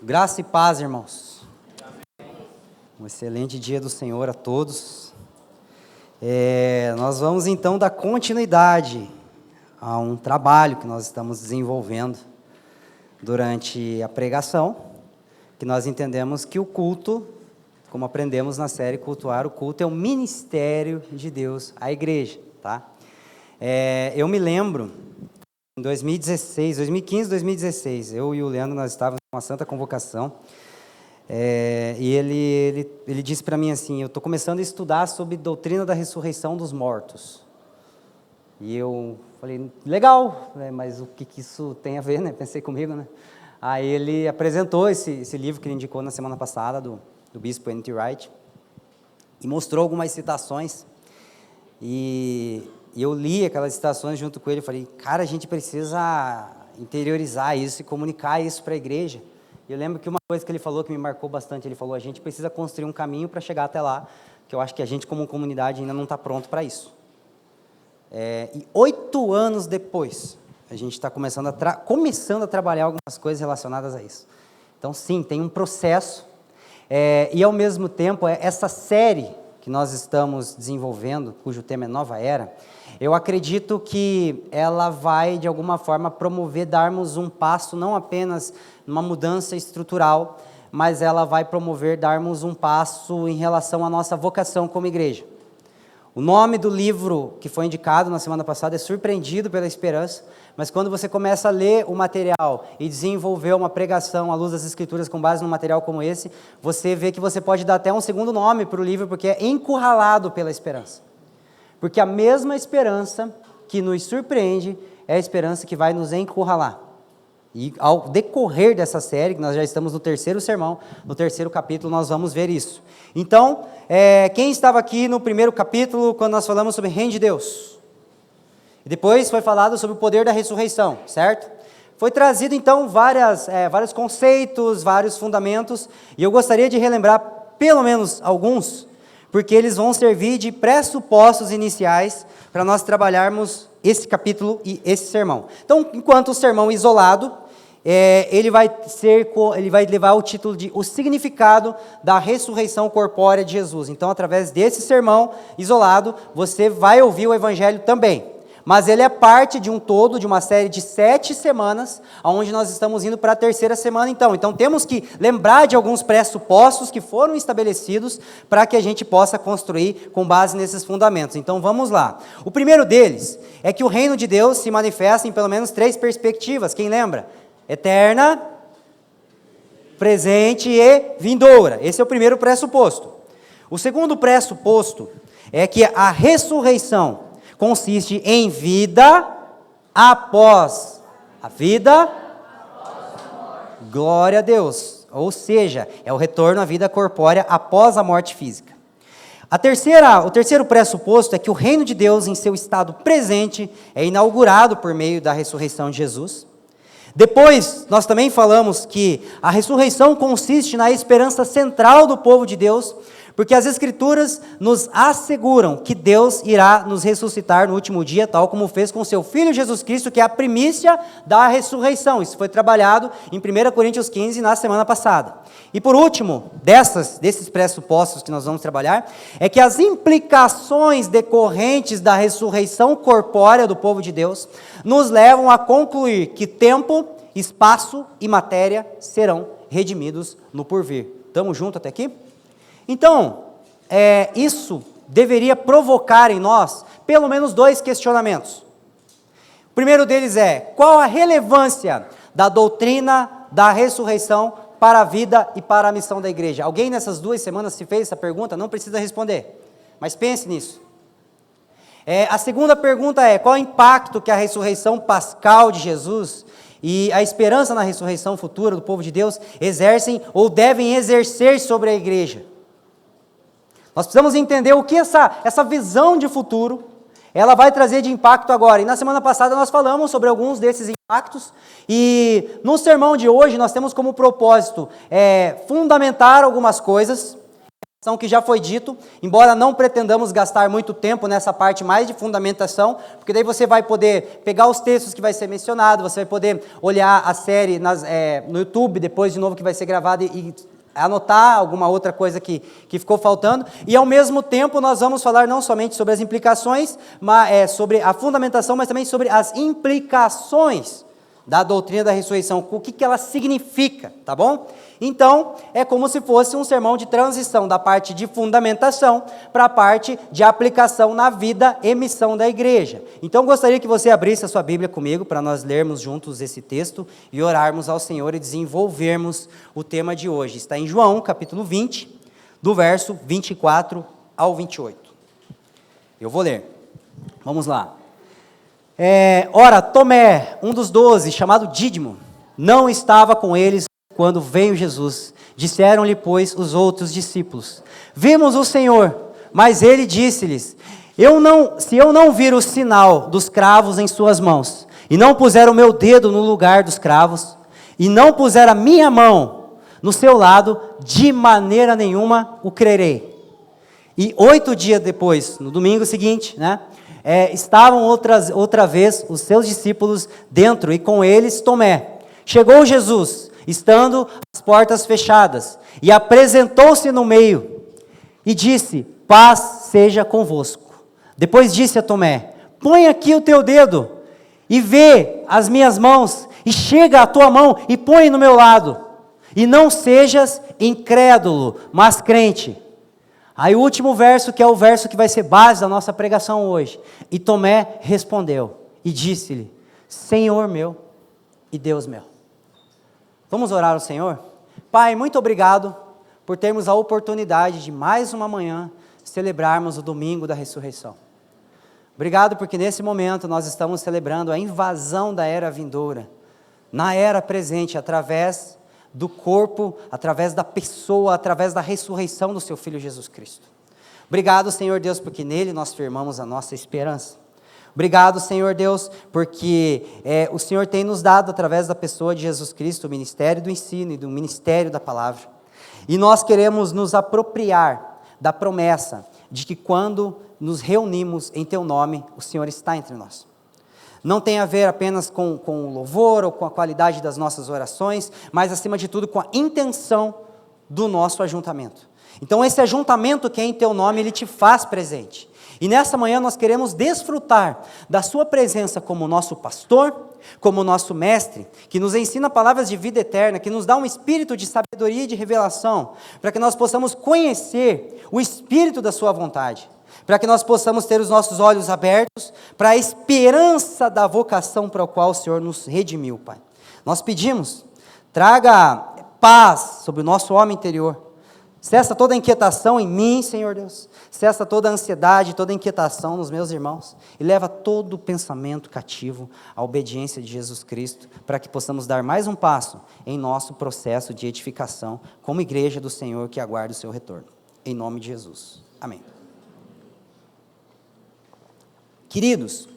Graça e paz, irmãos. Um excelente dia do Senhor a todos. Nós vamos então dar continuidade a um trabalho que nós estamos desenvolvendo durante a pregação, que nós entendemos que o culto, como aprendemos na série Cultuar, o culto é um ministério de Deus à igreja, tá? Eu me lembro, em 2015, 2016, eu e o Leandro, nós estávamos com uma santa convocação, e ele disse para mim assim, eu estou começando a estudar sobre doutrina da ressurreição dos mortos. E eu falei, legal, mas o que isso tem a ver, né? Pensei comigo, né? Aí ele apresentou esse livro que ele indicou na semana passada, do bispo N.T. Wright, e mostrou algumas citações, e eu li aquelas citações junto com ele, e falei, cara, a gente precisa interiorizar isso e comunicar isso para a igreja. E eu lembro que uma coisa que ele falou que me marcou bastante, ele falou, a gente precisa construir um caminho para chegar até lá, que eu acho que a gente como comunidade ainda não está pronto para isso. E 8 anos depois, a gente está começando a trabalhar algumas coisas relacionadas a isso. Então sim, tem um processo, e ao mesmo tempo, essa série que nós estamos desenvolvendo, cujo tema é Nova Era, eu acredito que ela vai, de alguma forma, promover, darmos um passo, não apenas numa mudança estrutural, mas ela vai promover, darmos um passo em relação à nossa vocação como igreja. O nome do livro que foi indicado na semana passada é Surpreendido pela Esperança, mas quando você começa a ler o material e desenvolver uma pregação à luz das Escrituras com base num material como esse, você vê que você pode dar até um segundo nome para o livro, porque é Encurralado pela Esperança. Porque a mesma esperança que nos surpreende é a esperança que vai nos encurralar. E ao decorrer dessa série, que nós já estamos no 3º sermão, no 3º capítulo, nós vamos ver isso. Então, quem estava aqui no 1º capítulo, quando nós falamos sobre o reino de Deus? E depois foi falado sobre o poder da ressurreição, certo? Foi trazido, então, vários conceitos, vários fundamentos, e eu gostaria de relembrar pelo menos alguns, porque eles vão servir de pressupostos iniciais para nós trabalharmos esse capítulo e esse sermão. Então, enquanto o sermão isolado, ele vai levar o título de O Significado da Ressurreição Corpórea de Jesus. Então, através desse sermão isolado, você vai ouvir o Evangelho também. Mas ele é parte de um todo, de uma série de 7 semanas, onde nós estamos indo para a 3ª semana, então. Então, temos que lembrar de alguns pressupostos que foram estabelecidos para que a gente possa construir com base nesses fundamentos. Então, vamos lá. O primeiro deles é que o reino de Deus se manifesta em pelo menos 3 perspectivas. Quem lembra? Eterna, presente e vindoura. Esse é o primeiro pressuposto. O segundo pressuposto é que a ressurreição consiste em vida após a vida, glória a Deus, ou seja, é o retorno à vida corpórea após a morte física. O terceiro pressuposto é que o reino de Deus em seu estado presente é inaugurado por meio da ressurreição de Jesus. Depois, nós também falamos que a ressurreição consiste na esperança central do povo de Deus, porque as Escrituras nos asseguram que Deus irá nos ressuscitar no último dia, tal como fez com seu Filho Jesus Cristo, que é a primícia da ressurreição. Isso foi trabalhado em 1 Coríntios 15 na semana passada. E por último, desses pressupostos que nós vamos trabalhar, é que as implicações decorrentes da ressurreição corpórea do povo de Deus nos levam a concluir que tempo, espaço e matéria serão redimidos no porvir. Estamos juntos até aqui? Então, isso deveria provocar em nós pelo menos 2 questionamentos. O primeiro deles é, qual a relevância da doutrina da ressurreição para a vida e para a missão da igreja? Alguém nessas 2 semanas se fez essa pergunta? Não precisa responder, mas pense nisso. A segunda pergunta é, qual o impacto que a ressurreição pascal de Jesus e a esperança na ressurreição futura do povo de Deus exercem ou devem exercer sobre a igreja? Nós precisamos entender o que essa visão de futuro, ela vai trazer de impacto agora. E na semana passada nós falamos sobre alguns desses impactos, e no sermão de hoje nós temos como propósito fundamentar algumas coisas, que já foi dito, embora não pretendamos gastar muito tempo nessa parte mais de fundamentação, porque daí você vai poder pegar os textos que vai ser mencionado, você vai poder olhar a série no YouTube, depois de novo que vai ser gravada e anotar alguma outra coisa que ficou faltando, e ao mesmo tempo nós vamos falar não somente sobre as implicações, sobre a fundamentação, mas também sobre as implicações da doutrina da ressurreição, o que ela significa, tá bom? Então, é como se fosse um sermão de transição da parte de fundamentação para a parte de aplicação na vida e missão da igreja. Então, gostaria que você abrisse a sua Bíblia comigo para nós lermos juntos esse texto e orarmos ao Senhor e desenvolvermos o tema de hoje. Está em João, capítulo 20, do verso 24 ao 28. Eu vou ler. Vamos lá. Ora, Tomé, um dos 12, chamado Dídimo, não estava com eles quando veio Jesus. Disseram-lhe, pois, os outros discípulos: vimos o Senhor. Mas ele disse-lhes: se eu não vir o sinal dos cravos em suas mãos, e não puser o meu dedo no lugar dos cravos, e não puser a minha mão no seu lado, de maneira nenhuma o crerei. E 8 dias depois, no domingo seguinte, estavam outra vez os seus discípulos dentro, e com eles Tomé. Chegou Jesus, estando as portas fechadas, e apresentou-se no meio, e disse: paz seja convosco. Depois disse a Tomé: põe aqui o teu dedo, e vê as minhas mãos, e chega a tua mão, e põe no meu lado, e não sejas incrédulo, mas crente. Aí o último verso, que é o verso que vai ser base da nossa pregação hoje. E Tomé respondeu e disse-lhe: Senhor meu e Deus meu. Vamos orar ao Senhor? Pai, muito obrigado por termos a oportunidade de mais uma manhã celebrarmos o domingo da ressurreição. Obrigado porque nesse momento nós estamos celebrando a invasão da era vindoura, na era presente, através do corpo, através da pessoa, através da ressurreição do seu Filho Jesus Cristo. Obrigado, Senhor Deus, porque nele nós firmamos a nossa esperança. Obrigado, Senhor Deus, porque o Senhor tem nos dado, através da pessoa de Jesus Cristo, o ministério do ensino e do ministério da palavra. E nós queremos nos apropriar da promessa de que quando nos reunimos em Teu nome, o Senhor está entre nós. Não tem a ver apenas com o louvor ou com a qualidade das nossas orações, mas acima de tudo com a intenção do nosso ajuntamento. Então esse ajuntamento que é em Teu nome, ele te faz presente. E nessa manhã nós queremos desfrutar da Sua presença como nosso pastor, como nosso mestre, que nos ensina palavras de vida eterna, que nos dá um espírito de sabedoria e de revelação, para que nós possamos conhecer o espírito da Sua vontade, para que nós possamos ter os nossos olhos abertos para a esperança da vocação para a qual o Senhor nos redimiu, Pai. Nós pedimos, traga paz sobre o nosso homem interior, cessa toda a inquietação em mim, Senhor Deus, cessa toda a ansiedade, toda a inquietação nos meus irmãos, e leva todo o pensamento cativo à obediência de Jesus Cristo, para que possamos dar mais um passo em nosso processo de edificação, como igreja do Senhor que aguarda o seu retorno. Em nome de Jesus. Amém. Queridos,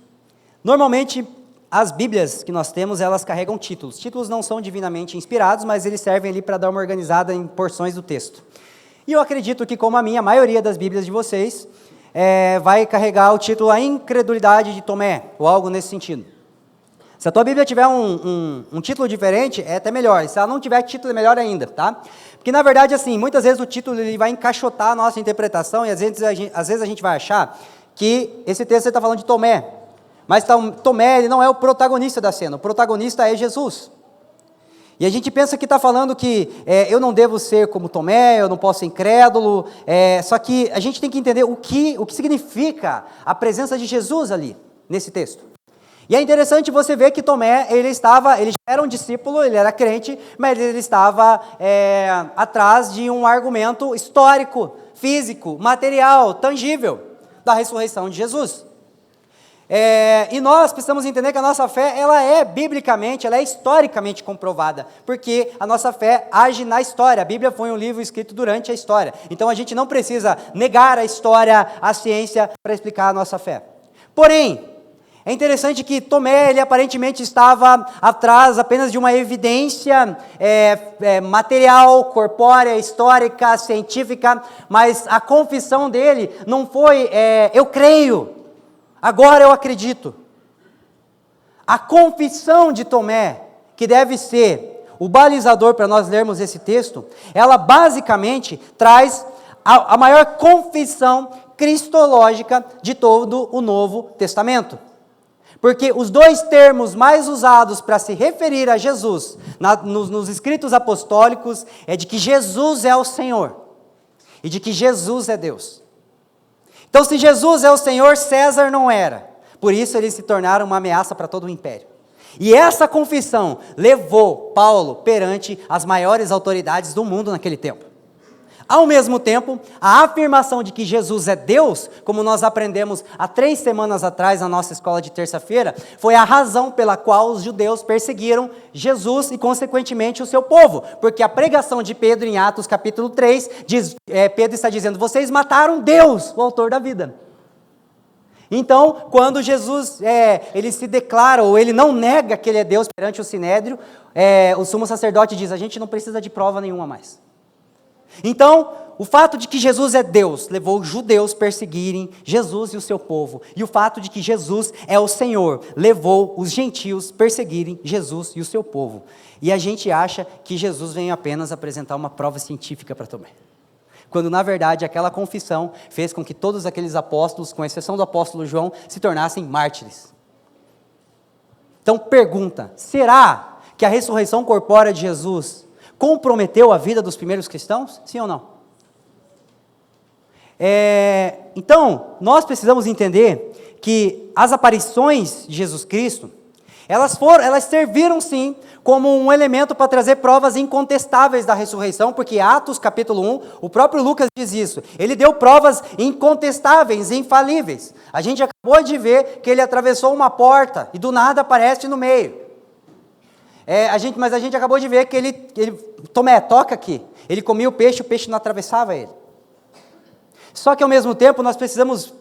normalmente as Bíblias que nós temos, elas carregam títulos. Títulos não são divinamente inspirados, mas eles servem ali para dar uma organizada em porções do texto. E eu acredito que, como a maioria das Bíblias de vocês, vai carregar o título A Incredulidade de Tomé, ou algo nesse sentido. Se a tua Bíblia tiver um título diferente, é até melhor. Se ela não tiver título, é melhor ainda, tá? Porque, na verdade, assim, muitas vezes o título ele vai encaixotar a nossa interpretação, e às vezes a gente vai achar que esse texto está falando de Tomé, mas Tomé ele não é o protagonista da cena, o protagonista é Jesus. E a gente pensa que está falando que eu não devo ser como Tomé, eu não posso ser incrédulo, só que a gente tem que entender o que significa a presença de Jesus ali, nesse texto. E é interessante você ver que Tomé, ele já era um discípulo, ele era crente, mas ele estava atrás de um argumento histórico, físico, material, tangível, da ressurreição de Jesus. E nós precisamos entender que a nossa fé, ela é biblicamente, ela é historicamente comprovada, porque a nossa fé age na história. A Bíblia foi um livro escrito durante a história, então a gente não precisa negar a história, a ciência, para explicar a nossa fé. Porém, É interessante que Tomé, ele aparentemente estava atrás apenas de uma evidência material, corpórea, histórica, científica, mas a confissão dele não foi, eu creio, agora eu acredito. A confissão de Tomé, que deve ser o balizador para nós lermos esse texto, ela basicamente traz a maior confissão cristológica de todo o Novo Testamento. Porque os dois termos mais usados para se referir a Jesus nos escritos apostólicos é de que Jesus é o Senhor e de que Jesus é Deus. Então, se Jesus é o Senhor, César não era. Por isso, eles se tornaram uma ameaça para todo o império. E essa confissão levou Paulo perante as maiores autoridades do mundo naquele tempo. Ao mesmo tempo, a afirmação de que Jesus é Deus, como nós aprendemos há 3 semanas atrás na nossa escola de terça-feira, foi a razão pela qual os judeus perseguiram Jesus e, consequentemente, o seu povo. Porque a pregação de Pedro em Atos capítulo 3, Pedro está dizendo, vocês mataram Deus, o autor da vida. Então, quando Jesus ele se declara, ou ele não nega que ele é Deus perante o Sinédrio, o sumo sacerdote diz, a gente não precisa de prova nenhuma mais. Então, o fato de que Jesus é Deus levou os judeus a perseguirem Jesus e o seu povo. E o fato de que Jesus é o Senhor levou os gentios a perseguirem Jesus e o seu povo. E a gente acha que Jesus vem apenas apresentar uma prova científica para Tomé. Quando, na verdade, aquela confissão fez com que todos aqueles apóstolos, com exceção do apóstolo João, se tornassem mártires. Então, pergunta, será que a ressurreição corpórea de Jesus comprometeu a vida dos primeiros cristãos? Sim ou não? Então, nós precisamos entender que as aparições de Jesus Cristo, elas serviram sim como um elemento para trazer provas incontestáveis da ressurreição, porque Atos capítulo 1, o próprio Lucas diz isso, ele deu provas incontestáveis, infalíveis. A gente acabou de ver que ele atravessou uma porta e do nada aparece no meio. Mas a gente acabou de ver que ele Tomé, toca aqui. Ele comia o peixe não atravessava ele. Só que ao mesmo tempo nós precisamos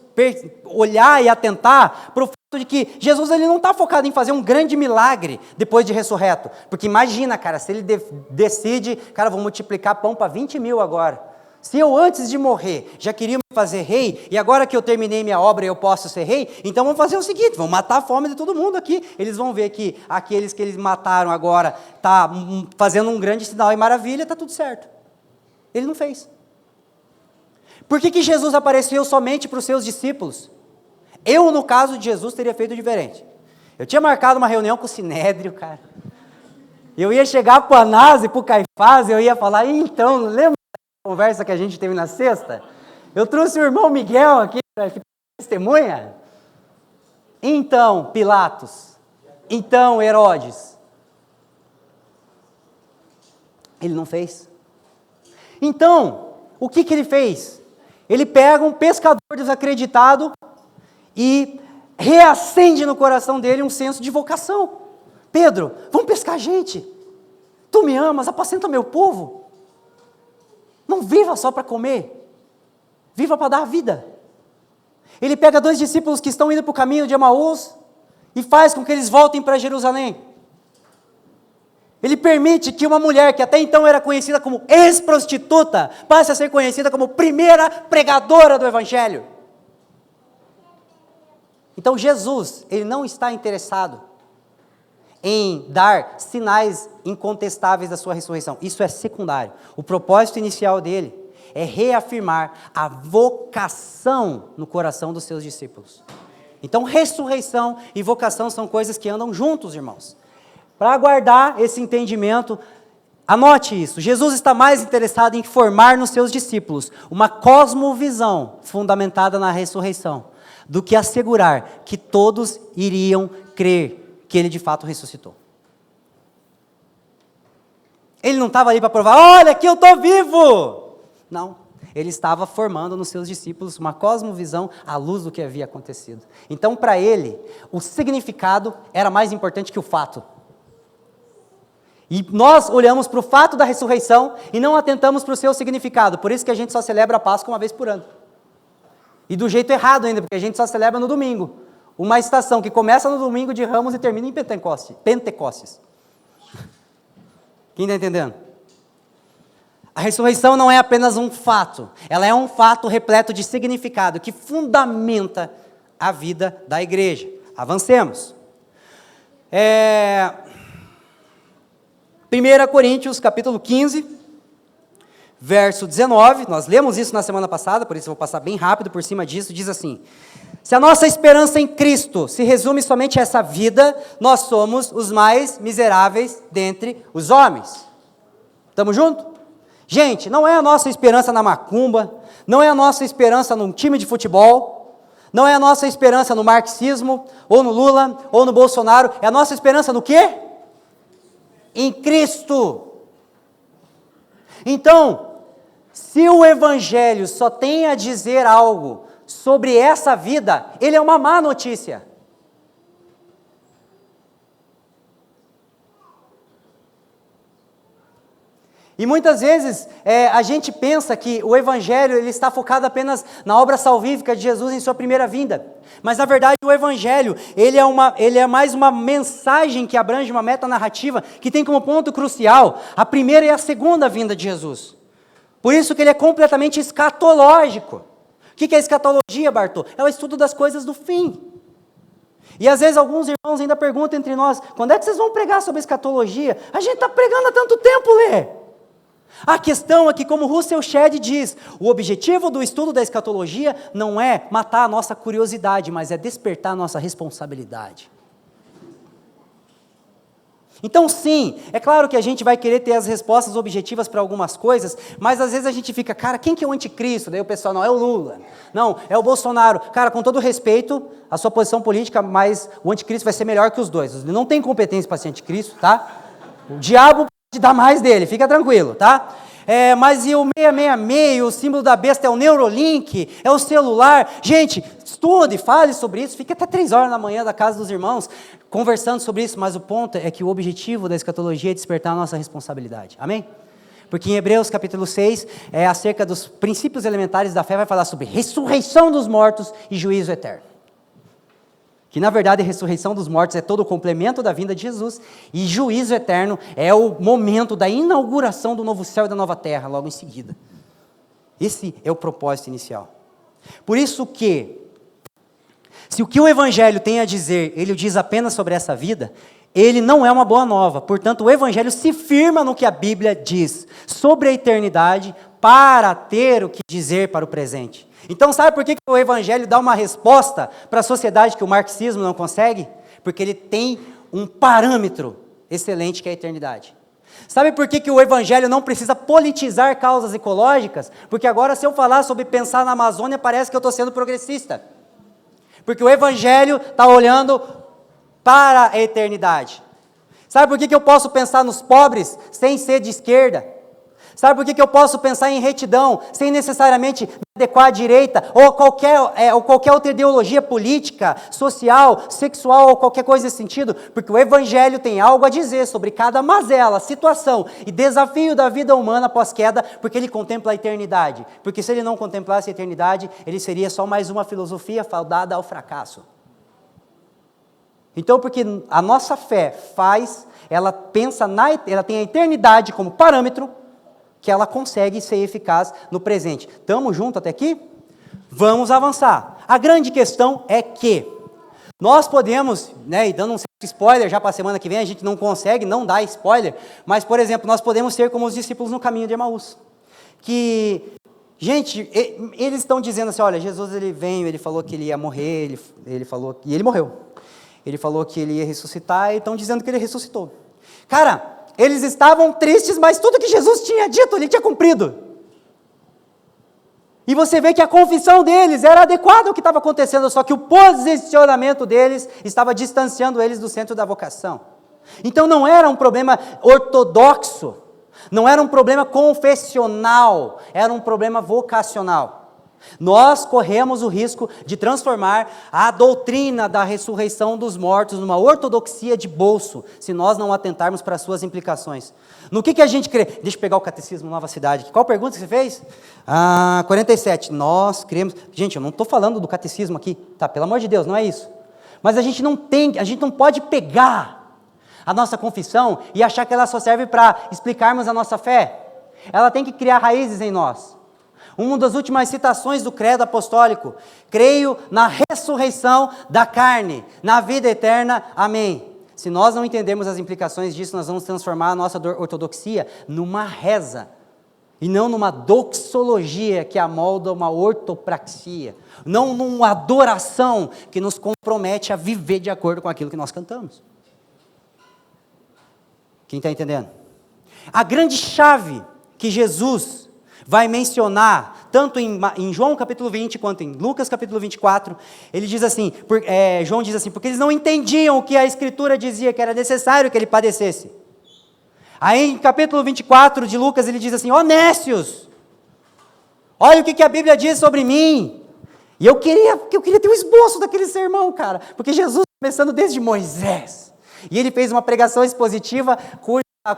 olhar e atentar para o fato de que Jesus ele não está focado em fazer um grande milagre depois de ressurreto. Porque imagina, cara, se ele decide, cara, vou multiplicar pão para 20 mil agora. Se eu antes de morrer já queria me fazer rei, e agora que eu terminei minha obra eu posso ser rei, então vamos fazer o seguinte, vamos matar a fome de todo mundo aqui. Eles vão ver que aqueles que eles mataram agora está fazendo um grande sinal e maravilha, está tudo certo. Ele não fez. Por que Jesus apareceu somente para os seus discípulos? Eu, no caso de Jesus, teria feito diferente. Eu tinha marcado uma reunião com o Sinédrio, cara. Eu ia chegar para o Anás e para o Caifás, eu ia falar, então, lembra da conversa que a gente teve na sexta? Eu trouxe o irmão Miguel aqui para ficar testemunha. Então, Pilatos. Então, Herodes. Ele não fez. Então, o que ele fez? Ele pega um pescador desacreditado e reacende no coração dele um senso de vocação. Pedro, vamos pescar gente. Tu me amas, apacenta meu povo. Não viva só para comer, viva para dar a vida. Ele pega 2 discípulos que estão indo para o caminho de Emaús e faz com que eles voltem para Jerusalém. Ele permite que uma mulher que até então era conhecida como ex-prostituta passe a ser conhecida como primeira pregadora do Evangelho. Então Jesus, ele não está interessado em dar sinais incontestáveis da sua ressurreição. Isso é secundário. O propósito inicial dele é reafirmar a vocação no coração dos seus discípulos. Então ressurreição e vocação são coisas que andam juntos, irmãos. Para guardar esse entendimento, anote isso. Jesus está mais interessado em formar nos seus discípulos uma cosmovisão fundamentada na ressurreição, do que assegurar que todos iriam crer que ele de fato ressuscitou. Ele não estava ali para provar, olha, aqui eu estou vivo. Não, ele estava formando nos seus discípulos uma cosmovisão à luz do que havia acontecido. Então, para ele, o significado era mais importante que o fato. E nós olhamos para o fato da ressurreição e não atentamos para o seu significado. Por isso que a gente só celebra a Páscoa uma vez por ano. E do jeito errado ainda, porque a gente só celebra no domingo. uma estação que começa no domingo de Ramos e termina em Pentecostes. Quem está entendendo? A ressurreição não é apenas um fato, ela é um fato repleto de significado que fundamenta a vida da igreja. Avancemos. 1 Coríntios, capítulo 15, verso 19, nós lemos isso na semana passada, por isso eu vou passar bem rápido por cima disso, diz assim: se a nossa esperança em Cristo se resume somente a essa vida, nós somos os mais miseráveis dentre os homens. Estamos juntos? Gente, não é a nossa esperança na macumba, não é a nossa esperança num time de futebol, não é a nossa esperança no marxismo, ou no Lula, ou no Bolsonaro, é a nossa esperança no quê? Em Cristo. Então, se o Evangelho só tem a dizer algo sobre essa vida, ele é uma má notícia. E muitas vezes a gente pensa que o Evangelho ele está focado apenas na obra salvífica de Jesus em sua primeira vinda. Mas na verdade o Evangelho ele é mais uma mensagem que abrange uma metanarrativa que tem como ponto crucial a primeira e a segunda vinda de Jesus. Por isso que ele é completamente escatológico. O que é escatologia, Bartô? É o estudo das coisas do fim. E às vezes alguns irmãos ainda perguntam entre nós, quando é que vocês vão pregar sobre escatologia? A gente está pregando há tanto tempo, Lê. A questão é que, como Russell Shedd diz, o objetivo do estudo da escatologia não é matar a nossa curiosidade, mas é despertar a nossa responsabilidade. Então sim, é claro que a gente vai querer ter as respostas objetivas para algumas coisas, mas às vezes a gente fica, cara, quem que é o anticristo? Daí o pessoal, não, é o Lula, não, é o Bolsonaro. Cara, com todo respeito à sua posição política, mas o anticristo vai ser melhor que os dois. Ele não tem competência para ser anticristo, tá? O diabo pode dar mais dele, fica tranquilo, tá? Mas e o 666, o símbolo da besta é o Neurolink, é o celular. Gente, estude, fale sobre isso, fique até 3 horas da manhã da casa dos irmãos, conversando sobre isso, mas o ponto é que o objetivo da escatologia é despertar a nossa responsabilidade, amém? Porque em Hebreus capítulo 6, acerca dos princípios elementares da fé, vai falar sobre ressurreição dos mortos e juízo eterno. Que na verdade a ressurreição dos mortos é todo o complemento da vinda de Jesus, e juízo eterno é o momento da inauguração do novo céu e da nova terra, logo em seguida. Esse é o propósito inicial. Por isso que, se o que o Evangelho tem a dizer, ele o diz apenas sobre essa vida, ele não é uma boa nova. Portanto, o Evangelho se firma no que a Bíblia diz sobre a eternidade, para ter o que dizer para o presente. Então, sabe por que o Evangelho dá uma resposta para a sociedade que o marxismo não consegue? Porque ele tem um parâmetro excelente que é a eternidade. Sabe por que o Evangelho não precisa politizar causas ecológicas? Porque agora, se eu falar sobre pensar na Amazônia, parece que eu estou sendo progressista. Porque o Evangelho está olhando para a eternidade. Sabe por que eu posso pensar nos pobres sem ser de esquerda? Sabe por que eu posso pensar em retidão, sem necessariamente me adequar à direita, ou qualquer outra ideologia política, social, sexual, ou qualquer coisa nesse sentido? Porque o Evangelho tem algo a dizer sobre cada mazela, situação e desafio da vida humana após queda, porque ele contempla a eternidade. Porque se ele não contemplasse a eternidade, ele seria só mais uma filosofia fadada ao fracasso. Então, porque a nossa fé ela tem a eternidade como parâmetro, que ela consegue ser eficaz no presente. Estamos juntos até aqui? Vamos avançar. A grande questão é que nós podemos, e dando um certo spoiler já para a semana que vem, a gente não consegue não dar spoiler, mas, por exemplo, nós podemos ser como os discípulos no caminho de Emaús. Que, gente, eles estão dizendo assim, olha, Jesus ele veio, ele falou que ele ia morrer, ele falou, e ele morreu. Ele falou que ele ia ressuscitar, e estão dizendo que ele ressuscitou. Cara, eles estavam tristes, mas tudo que Jesus tinha dito, ele tinha cumprido. E você vê que a confissão deles era adequada ao que estava acontecendo, só que o posicionamento deles estava distanciando eles do centro da vocação. Então não era um problema ortodoxo, não era um problema confessional, era um problema vocacional. Nós corremos o risco de transformar a doutrina da ressurreição dos mortos numa ortodoxia de bolso, se nós não atentarmos para as suas implicações. No que a gente crê? Deixa eu pegar o Catecismo Nova Cidade. Qual pergunta que você fez? 47. Nós cremos... Gente, eu não estou falando do catecismo aqui, tá? Pelo amor de Deus, não é isso. Mas a gente não pode pegar a nossa confissão e achar que ela só serve para explicarmos a nossa fé. Ela tem que criar raízes em nós. Uma das últimas citações do credo apostólico: creio na ressurreição da carne, na vida eterna, amém. Se nós não entendermos as implicações disso, nós vamos transformar a nossa ortodoxia numa reza, e não numa doxologia que amolda uma ortopraxia, não numa adoração que nos compromete a viver de acordo com aquilo que nós cantamos. Quem está entendendo? A grande chave que Jesus vai mencionar, tanto em João capítulo 20, quanto em Lucas capítulo 24, ele diz assim, João diz assim, porque eles não entendiam o que a Escritura dizia, que era necessário que ele padecesse. Aí em capítulo 24 de Lucas, ele diz assim: ó nécios, olha o que a Bíblia diz sobre mim. E eu queria ter um esboço daquele sermão, cara, porque Jesus, começando desde Moisés, e ele fez uma pregação expositiva,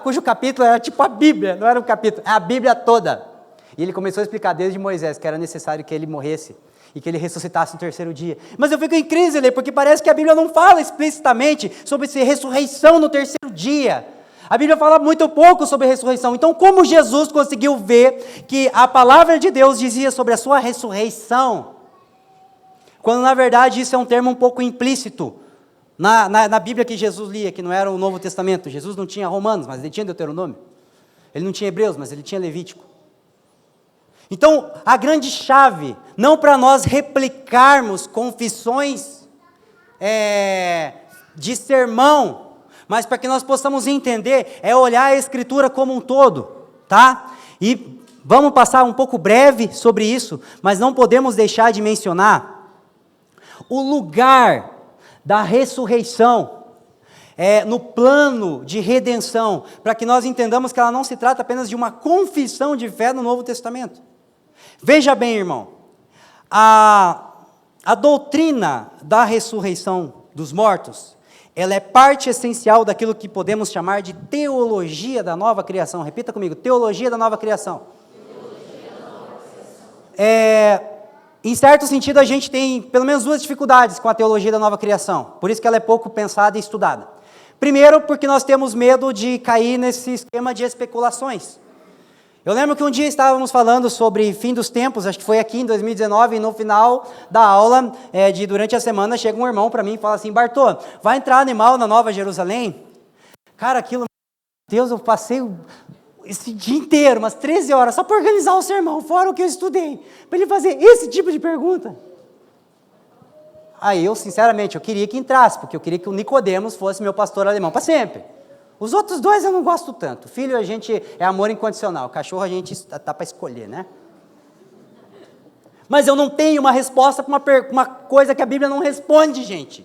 cujo capítulo era tipo a Bíblia, não era um capítulo, é a Bíblia toda. E ele começou a explicar desde Moisés que era necessário que ele morresse e que ele ressuscitasse no terceiro dia. Mas eu fico em crise, Lê, porque parece que a Bíblia não fala explicitamente sobre essa ressurreição no terceiro dia. A Bíblia fala muito pouco sobre a ressurreição. Então, como Jesus conseguiu ver que a palavra de Deus dizia sobre a sua ressurreição, quando na verdade isso é um termo um pouco implícito na Bíblia que Jesus lia, que não era o Novo Testamento. Jesus não tinha Romanos, mas ele tinha Deuteronômio. Ele não tinha Hebreus, mas ele tinha Levítico. Então, a grande chave, não para nós replicarmos confissões de sermão, mas para que nós possamos entender, é olhar a Escritura como um todo, tá? E vamos passar um pouco breve sobre isso, mas não podemos deixar de mencionar o lugar da ressurreição no plano de redenção, para que nós entendamos que ela não se trata apenas de uma confissão de fé no Novo Testamento. Veja bem, irmão, a doutrina da ressurreição dos mortos, ela é parte essencial daquilo que podemos chamar de teologia da nova criação. Repita comigo: teologia da nova criação. Em certo sentido, a gente tem pelo menos duas dificuldades com a teologia da nova criação, por isso que ela é pouco pensada e estudada. Primeiro, porque nós temos medo de cair nesse esquema de especulações. Eu lembro que um dia estávamos falando sobre fim dos tempos, acho que foi aqui em 2019, e no final da aula, durante a semana, chega um irmão para mim e fala assim: Bartô, vai entrar animal na Nova Jerusalém? Cara, aquilo, Deus, eu passei esse dia inteiro, umas 13 horas, só para organizar o sermão, fora o que eu estudei, para ele fazer esse tipo de pergunta. Aí eu, sinceramente, eu queria que entrasse, porque eu queria que o Nicodemos fosse meu pastor alemão para sempre. Os outros dois eu não gosto tanto. Filho, a gente é amor incondicional. Cachorro a gente está para escolher, né? Mas eu não tenho uma resposta para uma coisa que a Bíblia não responde, gente.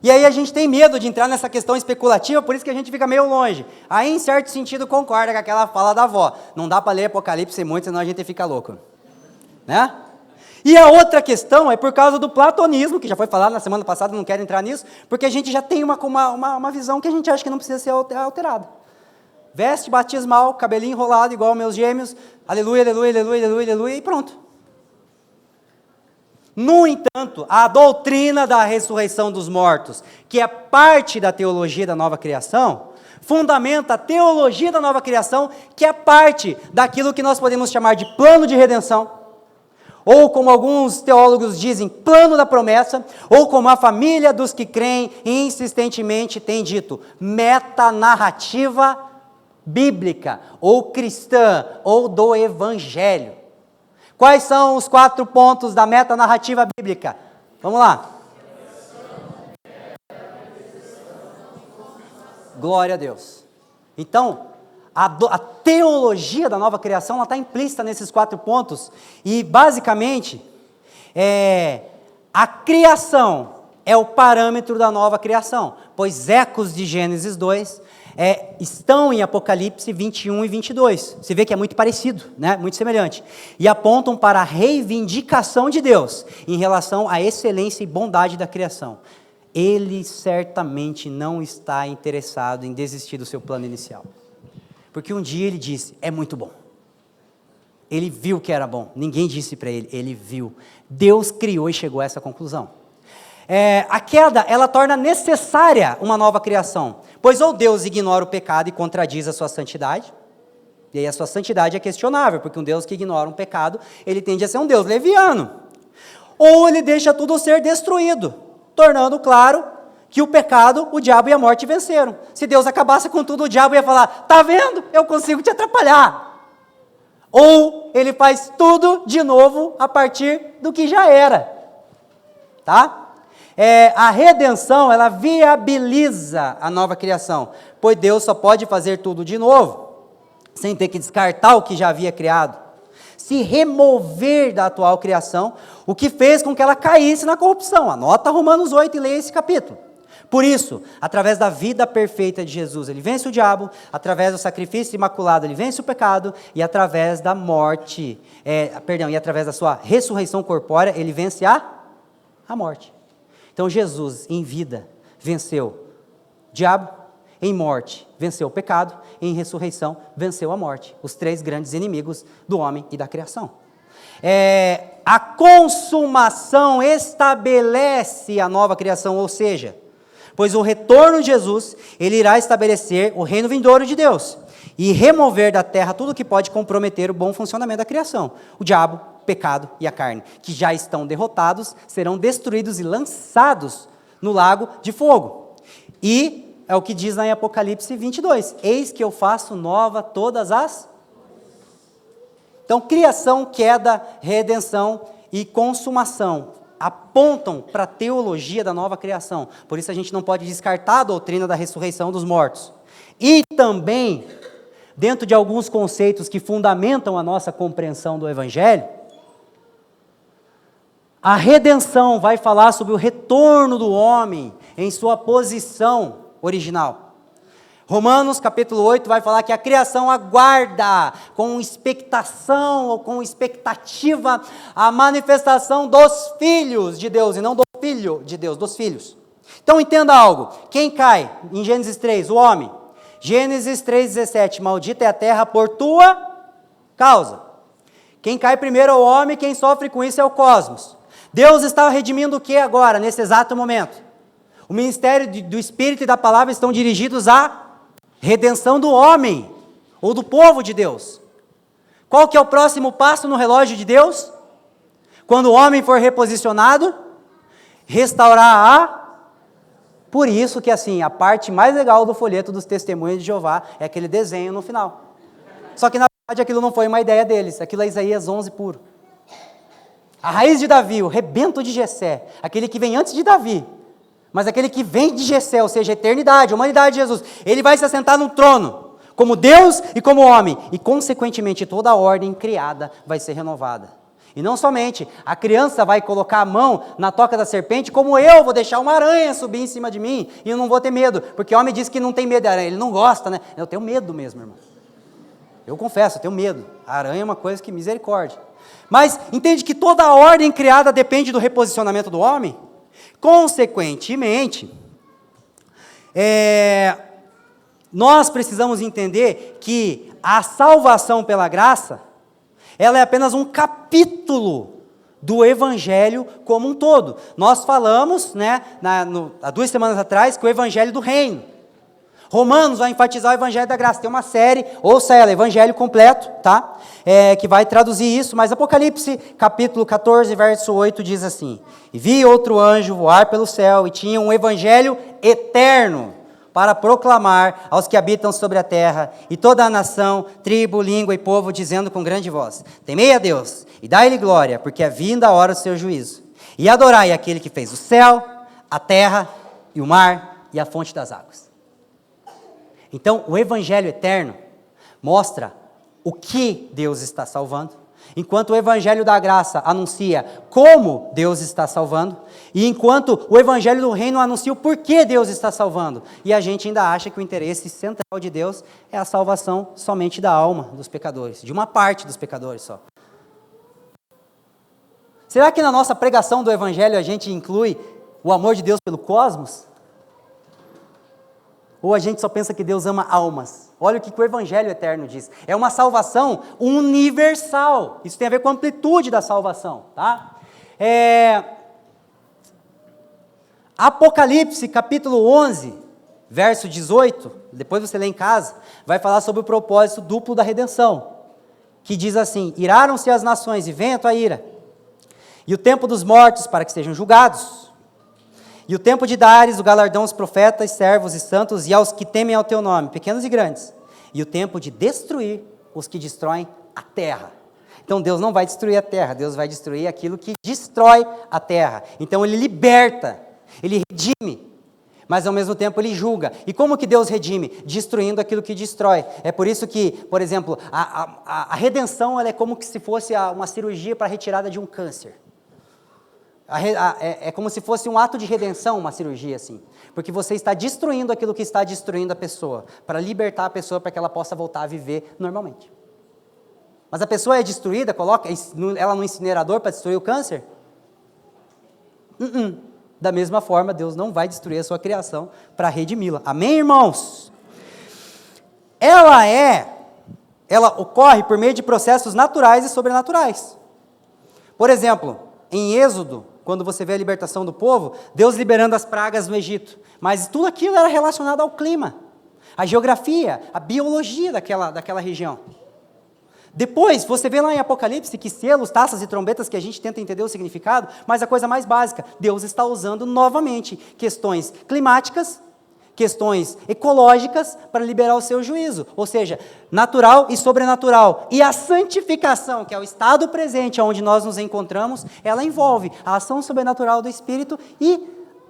E aí a gente tem medo de entrar nessa questão especulativa, por isso que a gente fica meio longe. Aí, em certo sentido, concorda com aquela fala da avó: não dá para ler Apocalipse muito, senão a gente fica louco. Né? E a outra questão é por causa do platonismo, que já foi falado na semana passada, não quero entrar nisso, porque a gente já tem uma visão que a gente acha que não precisa ser alterada. Veste batismal, cabelinho enrolado, igual meus gêmeos, aleluia, aleluia, aleluia, aleluia, aleluia, e pronto. No entanto, a doutrina da ressurreição dos mortos, que é parte da teologia da nova criação, fundamenta a teologia da nova criação, que é parte daquilo que nós podemos chamar de plano de redenção, ou como alguns teólogos dizem, plano da promessa, ou como a família dos que creem insistentemente tem dito, metanarrativa bíblica, ou cristã, ou do evangelho. Quais são os 4 pontos da metanarrativa bíblica? Vamos lá. Glória a Deus. Então, a teologia da nova criação está implícita nesses 4 pontos, e basicamente, a criação é o parâmetro da nova criação, pois ecos de Gênesis 2 estão em Apocalipse 21 e 22, você vê que é muito parecido, né? Muito semelhante, e apontam para a reivindicação de Deus, em relação à excelência e bondade da criação. Ele certamente não está interessado em desistir do seu plano inicial. Porque um dia ele disse, é muito bom. Ele viu que era bom. Ninguém disse para ele, ele viu. Deus criou e chegou a essa conclusão. A queda, ela torna necessária uma nova criação, pois ou Deus ignora o pecado e contradiz a sua santidade, e aí a sua santidade é questionável, porque um Deus que ignora um pecado, ele tende a ser um Deus leviano, ou ele deixa tudo ser destruído, tornando claro que o pecado, o diabo e a morte venceram. Se Deus acabasse com tudo, o diabo ia falar, tá vendo? Eu consigo te atrapalhar. Ou ele faz tudo de novo a partir do que já era, tá? A redenção, ela viabiliza a nova criação, pois Deus só pode fazer tudo de novo, sem ter que descartar o que já havia criado, se remover da atual criação, o que fez com que ela caísse na corrupção. Anota Romanos 8 e leia esse capítulo. Por isso, através da vida perfeita de Jesus, ele vence o diabo, através do sacrifício imaculado, ele vence o pecado, e através da morte, e através da sua ressurreição corpórea, ele vence a morte. Então Jesus, em vida, venceu o diabo, em morte, venceu o pecado, em ressurreição, venceu a morte. Os 3 grandes inimigos do homem e da criação. A consumação estabelece a nova criação, ou seja, pois o retorno de Jesus, ele irá estabelecer o reino vindouro de Deus e remover da terra tudo que pode comprometer o bom funcionamento da criação. O diabo, o pecado e a carne, que já estão derrotados, serão destruídos e lançados no lago de fogo. E é o que diz lá em Apocalipse 22, eis que eu faço nova todas as... Então, criação, queda, redenção e consumação apontam para a teologia da nova criação. Por isso a gente não pode descartar a doutrina da ressurreição dos mortos. E também, dentro de alguns conceitos que fundamentam a nossa compreensão do Evangelho, a redenção vai falar sobre o retorno do homem em sua posição original. Romanos capítulo 8 vai falar que a criação aguarda com expectação ou com expectativa a manifestação dos filhos de Deus, e não do filho de Deus, dos filhos. Então entenda algo, quem cai em Gênesis 3? O homem. Gênesis 3,17, maldita é a terra por tua causa. Quem cai primeiro é o homem, quem sofre com isso é o cosmos. Deus está redimindo o que agora, nesse exato momento? O ministério do Espírito e da Palavra estão dirigidos à redenção do homem, ou do povo de Deus. Qual que é o próximo passo no relógio de Deus? Quando o homem for reposicionado, restaurar Por isso que assim, a parte mais legal do folheto dos testemunhos de Jeová é aquele desenho no final. Só que na verdade aquilo não foi uma ideia deles, aquilo é Isaías 11 puro. A raiz de Davi, o rebento de Jessé, aquele que vem antes de Davi, mas aquele que vem de Jessé, ou seja, a eternidade, a humanidade de Jesus, ele vai se assentar no trono, como Deus e como homem, e consequentemente toda a ordem criada vai ser renovada. E não somente, a criança vai colocar a mão na toca da serpente, como eu vou deixar uma aranha subir em cima de mim, e eu não vou ter medo, porque o homem diz que não tem medo de aranha, ele não gosta, né? Eu tenho medo mesmo, irmão. Eu confesso, eu tenho medo. A aranha é uma coisa que misericórdia. Mas entende que toda a ordem criada depende do reposicionamento do homem? Consequentemente, nós precisamos entender que a salvação pela graça, ela é apenas um capítulo do Evangelho como um todo. Nós falamos, há 2 semanas atrás, que o Evangelho do Reino. Romanos vai enfatizar o Evangelho da Graça. Tem uma série, ouça ela, Evangelho completo, tá? Que vai traduzir isso, mas Apocalipse, capítulo 14, verso 8, diz assim: E vi outro anjo voar pelo céu, e tinha um Evangelho eterno, para proclamar aos que habitam sobre a terra, e toda a nação, tribo, língua e povo, dizendo com grande voz: Temei a Deus, e dai-lhe glória, porque é vinda a hora do seu juízo. E adorai aquele que fez o céu, a terra, e o mar, e a fonte das águas. Então, o Evangelho eterno mostra o que Deus está salvando, enquanto o Evangelho da graça anuncia como Deus está salvando, e enquanto o Evangelho do reino anuncia o porquê Deus está salvando. E a gente ainda acha que o interesse central de Deus é a salvação somente da alma dos pecadores, de uma parte dos pecadores só. Será que na nossa pregação do Evangelho a gente inclui o amor de Deus pelo cosmos? Ou a gente só pensa que Deus ama almas? Olha o que o Evangelho eterno diz. É uma salvação universal. Isso tem a ver com a amplitude da salvação, tá? Apocalipse, capítulo 11, verso 18, depois você lê em casa, vai falar sobre o propósito duplo da redenção, que diz assim: iraram-se as nações e venha a tua ira, e o tempo dos mortos para que sejam julgados, e o tempo de dares o galardão aos profetas, servos e santos, e aos que temem ao teu nome, pequenos e grandes, e o tempo de destruir os que destroem a terra. Então Deus não vai destruir a terra, Deus vai destruir aquilo que destrói a terra. Então Ele liberta, Ele redime, mas ao mesmo tempo Ele julga. E como que Deus redime? Destruindo aquilo que destrói. É por isso que, por exemplo, a redenção ela é como se fosse uma cirurgia para a retirada de um câncer. É como se fosse um ato de redenção, uma cirurgia assim. Porque você está destruindo aquilo que está destruindo a pessoa, para libertar a pessoa para que ela possa voltar a viver normalmente. Mas a pessoa é destruída, coloca ela no incinerador para destruir o câncer? Da mesma forma, Deus não vai destruir a sua criação para redimi-la. Amém, irmãos? Ela ocorre por meio de processos naturais e sobrenaturais. Por exemplo, em Êxodo, quando você vê a libertação do povo, Deus liberando as pragas no Egito. Mas tudo aquilo era relacionado ao clima, à geografia, à biologia daquela região. Depois, você vê lá em Apocalipse que selos, taças e trombetas, que a gente tenta entender o significado, mas a coisa mais básica, Deus está usando novamente questões climáticas, questões ecológicas para liberar o seu juízo, ou seja, natural e sobrenatural. E a santificação, que é o estado presente onde nós nos encontramos, ela envolve a ação sobrenatural do Espírito e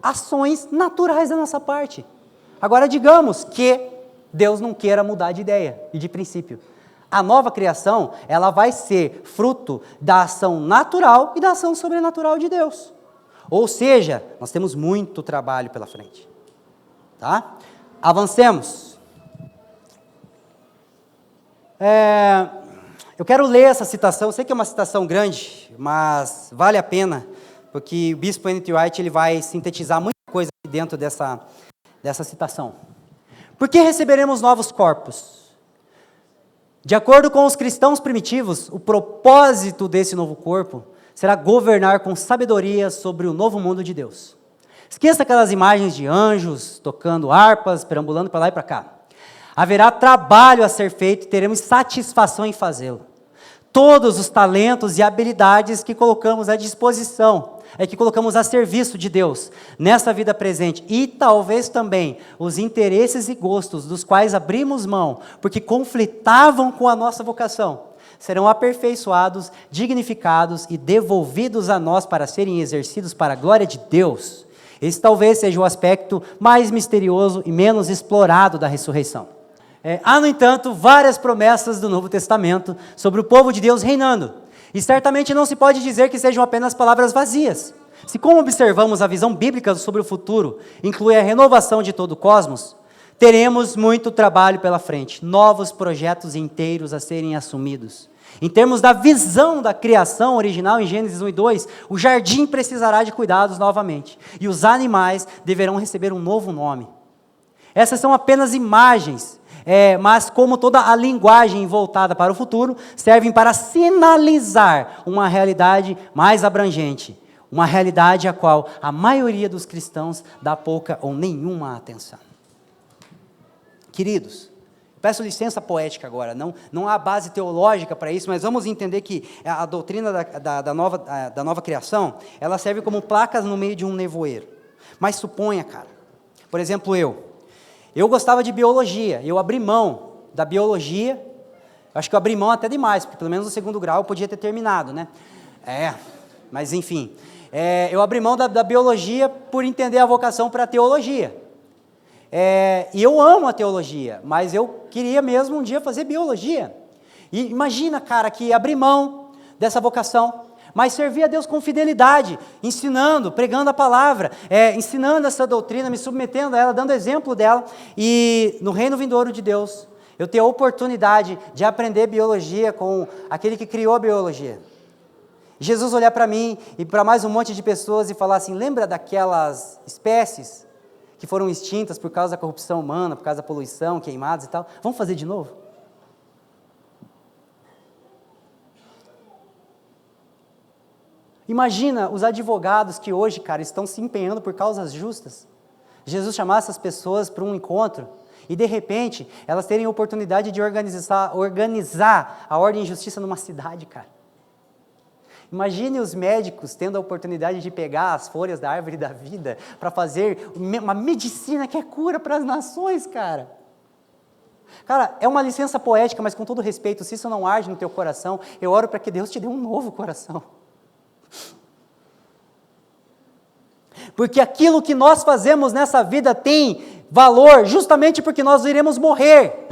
ações naturais da nossa parte. Agora, digamos que Deus não queira mudar de ideia e de princípio. A nova criação, ela vai ser fruto da ação natural e da ação sobrenatural de Deus. Ou seja, nós temos muito trabalho pela frente. Tá? Avancemos. Eu quero ler essa citação. Eu sei que é uma citação grande, mas vale a pena, porque o bispo N.T. Wright ele vai sintetizar muita coisa aqui dentro dessa citação. Por que receberemos novos corpos? De acordo com os cristãos primitivos, o propósito desse novo corpo será governar com sabedoria sobre o novo mundo de Deus. Esqueça aquelas imagens de anjos tocando harpas, perambulando para lá e para cá. Haverá trabalho a ser feito e teremos satisfação em fazê-lo. Todos os talentos e habilidades que colocamos à disposição, que colocamos a serviço de Deus nessa vida presente, e talvez também os interesses e gostos dos quais abrimos mão, porque conflitavam com a nossa vocação, serão aperfeiçoados, dignificados e devolvidos a nós para serem exercidos para a glória de Deus. Esse talvez seja o aspecto mais misterioso e menos explorado da ressurreição. Há, no entanto, várias promessas do Novo Testamento sobre o povo de Deus reinando. E certamente não se pode dizer que sejam apenas palavras vazias. Se, como observamos a visão bíblica sobre o futuro, inclui a renovação de todo o cosmos, teremos muito trabalho pela frente, novos projetos inteiros a serem assumidos. Em termos da visão da criação original, em Gênesis 1 e 2, o jardim precisará de cuidados novamente, e os animais deverão receber um novo nome. Essas são apenas imagens, mas como toda a linguagem voltada para o futuro, servem para sinalizar uma realidade mais abrangente, uma realidade a qual a maioria dos cristãos dá pouca ou nenhuma atenção. Queridos, peço licença poética agora, não há base teológica para isso, mas vamos entender que a doutrina da nova criação, ela serve como placas no meio de um nevoeiro. Mas suponha, cara, por exemplo, eu gostava de biologia, eu abri mão da biologia, acho que eu abri mão até demais, porque pelo menos no segundo grau eu podia ter terminado, né? Mas enfim, eu abri mão da biologia por entender a vocação para a teologia. E eu amo a teologia, mas eu queria mesmo um dia fazer biologia. E imagina, cara, que abri mão dessa vocação, mas servir a Deus com fidelidade, ensinando, pregando a palavra, ensinando essa doutrina, me submetendo a ela, dando exemplo dela, e no reino vindouro de Deus, eu ter a oportunidade de aprender biologia com aquele que criou a biologia. Jesus olhar para mim e para mais um monte de pessoas e falar assim: lembra daquelas espécies que foram extintas por causa da corrupção humana, por causa da poluição, queimadas e tal? Vamos fazer de novo? Imagina os advogados que hoje, cara, estão se empenhando por causas justas. Jesus chamar essas pessoas para um encontro e, de repente, elas terem a oportunidade de organizar a ordem e justiça numa cidade, cara. Imagine os médicos tendo a oportunidade de pegar as folhas da árvore da vida para fazer uma medicina que é cura para as nações, cara. Cara, é uma licença poética, mas com todo respeito, se isso não arde no teu coração, eu oro para que Deus te dê um novo coração. Porque aquilo que nós fazemos nessa vida tem valor justamente porque nós iremos morrer.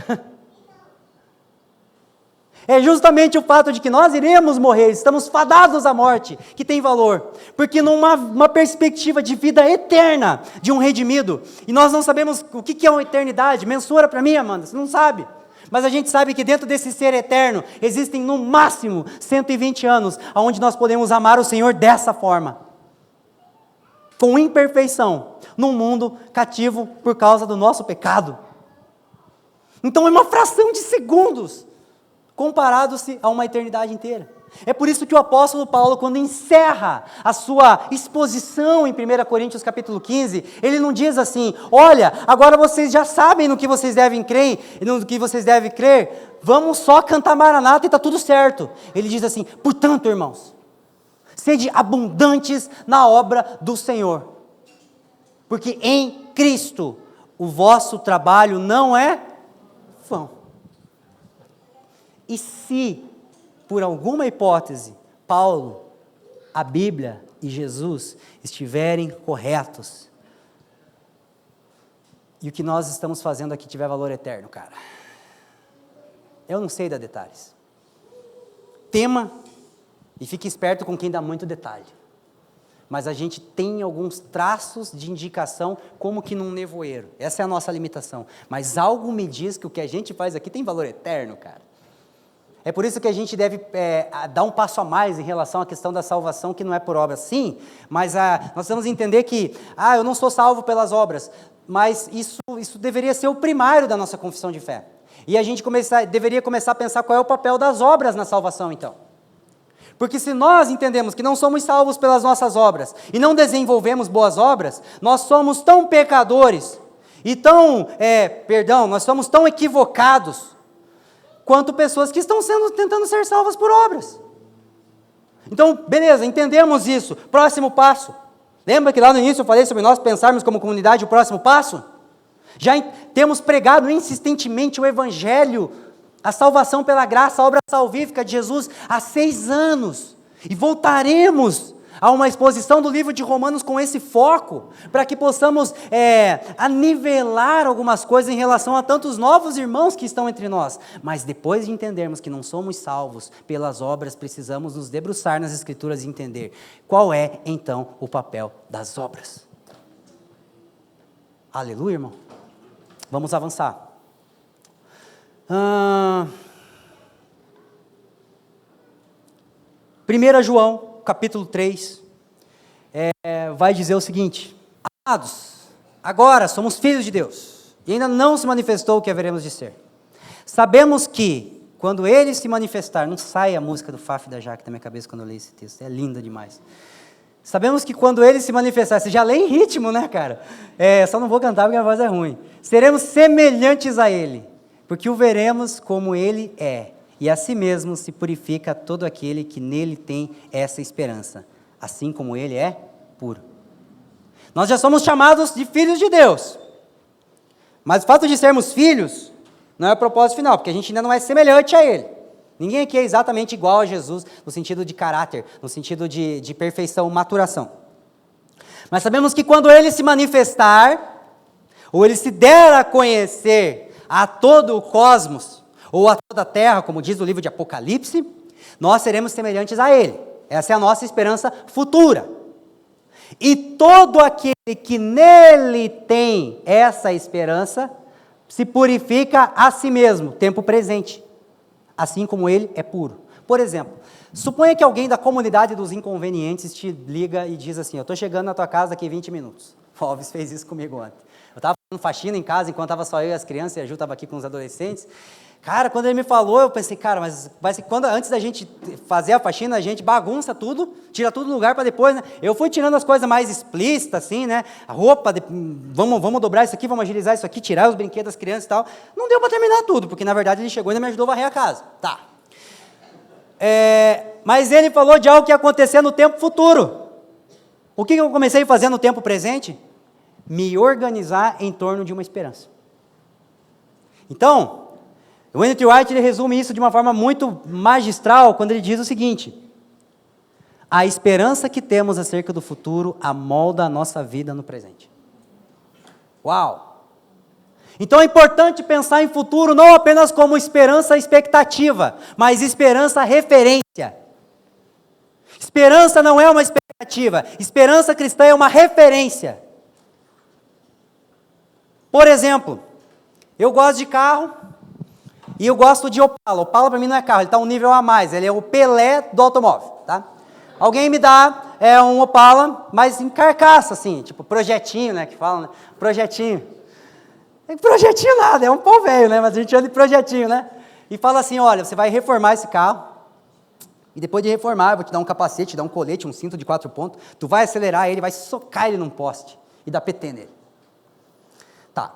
É justamente o fato de que nós iremos morrer, estamos fadados à morte, que tem valor. Porque numa perspectiva de vida eterna, de um redimido, e nós não sabemos o que é uma eternidade, mensura para mim, Amanda, você não sabe. Mas a gente sabe que dentro desse ser eterno, existem no máximo 120 anos, onde nós podemos amar o Senhor dessa forma. Com imperfeição, num mundo cativo por causa do nosso pecado. Então é uma fração de segundos, comparado-se a uma eternidade inteira. É por isso que o apóstolo Paulo, quando encerra a sua exposição em 1 Coríntios capítulo 15, ele não diz assim, olha, agora vocês já sabem no que vocês devem crer, vamos só cantar Maranata e está tudo certo. Ele diz assim, portanto, irmãos, sede abundantes na obra do Senhor, porque em Cristo o vosso trabalho não é vão. E se, por alguma hipótese, Paulo, a Bíblia e Jesus estiverem corretos, e o que nós estamos fazendo aqui tiver valor eterno, cara, eu não sei dar detalhes. Tema e fique esperto com quem dá muito detalhe. Mas a gente tem alguns traços de indicação, como que num nevoeiro. Essa é a nossa limitação. Mas algo me diz que o que a gente faz aqui tem valor eterno, cara. É por isso que a gente deve dar um passo a mais em relação à questão da salvação, que não é por obras, sim, mas nós temos que entender que, eu não sou salvo pelas obras, mas isso deveria ser o primário da nossa confissão de fé. E a gente deveria começar a pensar qual é o papel das obras na salvação, então. Porque se nós entendemos que não somos salvos pelas nossas obras, e não desenvolvemos boas obras, nós somos tão pecadores, e nós somos tão equivocados, quanto pessoas que estão tentando ser salvas por obras. Então, beleza, entendemos isso. Próximo passo. Lembra que lá no início eu falei sobre nós pensarmos como comunidade o próximo passo? Já temos pregado insistentemente o Evangelho, a salvação pela graça, a obra salvífica de Jesus há 6 anos. E voltaremos a uma exposição do livro de Romanos com esse foco, para que possamos anivelar algumas coisas em relação a tantos novos irmãos que estão entre nós. Mas depois de entendermos que não somos salvos pelas obras, precisamos nos debruçar nas Escrituras e entender qual é, então, o papel das obras. Aleluia, irmão? Vamos avançar. 1 João, capítulo 3, vai dizer o seguinte: amados, agora somos filhos de Deus, e ainda não se manifestou o que haveremos de ser. Sabemos que, quando Ele se manifestar, não sai a música do Faf da Jaque da minha cabeça quando eu leio esse texto, é linda demais. Sabemos que quando Ele se manifestar, você já lê em ritmo, né, cara? Só não vou cantar porque a voz é ruim. Seremos semelhantes a Ele, porque o veremos como Ele é. E a si mesmo se purifica todo aquele que nele tem essa esperança, assim como ele é puro. Nós já somos chamados de filhos de Deus, mas o fato de sermos filhos não é o propósito final, porque a gente ainda não é semelhante a Ele. Ninguém aqui é exatamente igual a Jesus, no sentido de caráter, no sentido de perfeição, maturação. Mas sabemos que quando Ele se manifestar, ou Ele se der a conhecer a todo o cosmos, ou a toda a terra, como diz o livro de Apocalipse, nós seremos semelhantes a Ele. Essa é a nossa esperança futura. E todo aquele que nele tem essa esperança, se purifica a si mesmo, tempo presente, assim como Ele é puro. Por exemplo, suponha que alguém da comunidade dos inconvenientes te liga e diz assim: eu estou chegando na tua casa daqui 20 minutos. O Alves fez isso comigo ontem. Eu estava faxina em casa, enquanto estava só eu e as crianças, e a Ju estava aqui com os adolescentes. Cara, quando ele me falou, eu pensei, cara, mas vai ser antes da gente fazer a faxina, a gente bagunça tudo, tira tudo do lugar para depois, né? Eu fui tirando as coisas mais explícitas, assim, né? A roupa, vamos dobrar isso aqui, vamos agilizar isso aqui, tirar os brinquedos das crianças e tal. Não deu para terminar tudo, porque na verdade ele chegou e ainda me ajudou a varrer a casa. Tá. Mas ele falou de algo que ia acontecer no tempo futuro. O que eu comecei a fazer no tempo presente? Me organizar em torno de uma esperança. Então, o N.T. Wright ele resume isso de uma forma muito magistral, quando ele diz o seguinte: a esperança que temos acerca do futuro amolda a nossa vida no presente. Uau! Então é importante pensar em futuro não apenas como esperança expectativa, mas esperança referência. Esperança não é uma expectativa, esperança cristã é uma referência. Por exemplo, eu gosto de carro e eu gosto de Opala. Opala para mim não é carro, ele está um nível a mais, ele é o Pelé do automóvel, tá? Alguém me dá um Opala, mas em carcaça, assim, tipo projetinho, né, que falam, né? Projetinho. Projetinho nada, é um pão velho, né, mas a gente anda de projetinho, né? E fala assim, olha, você vai reformar esse carro, e depois de reformar, eu vou te dar um capacete, te dar um colete, um cinto de 4 pontos, tu vai acelerar ele, vai socar ele num poste, e dar PT nele. Tá.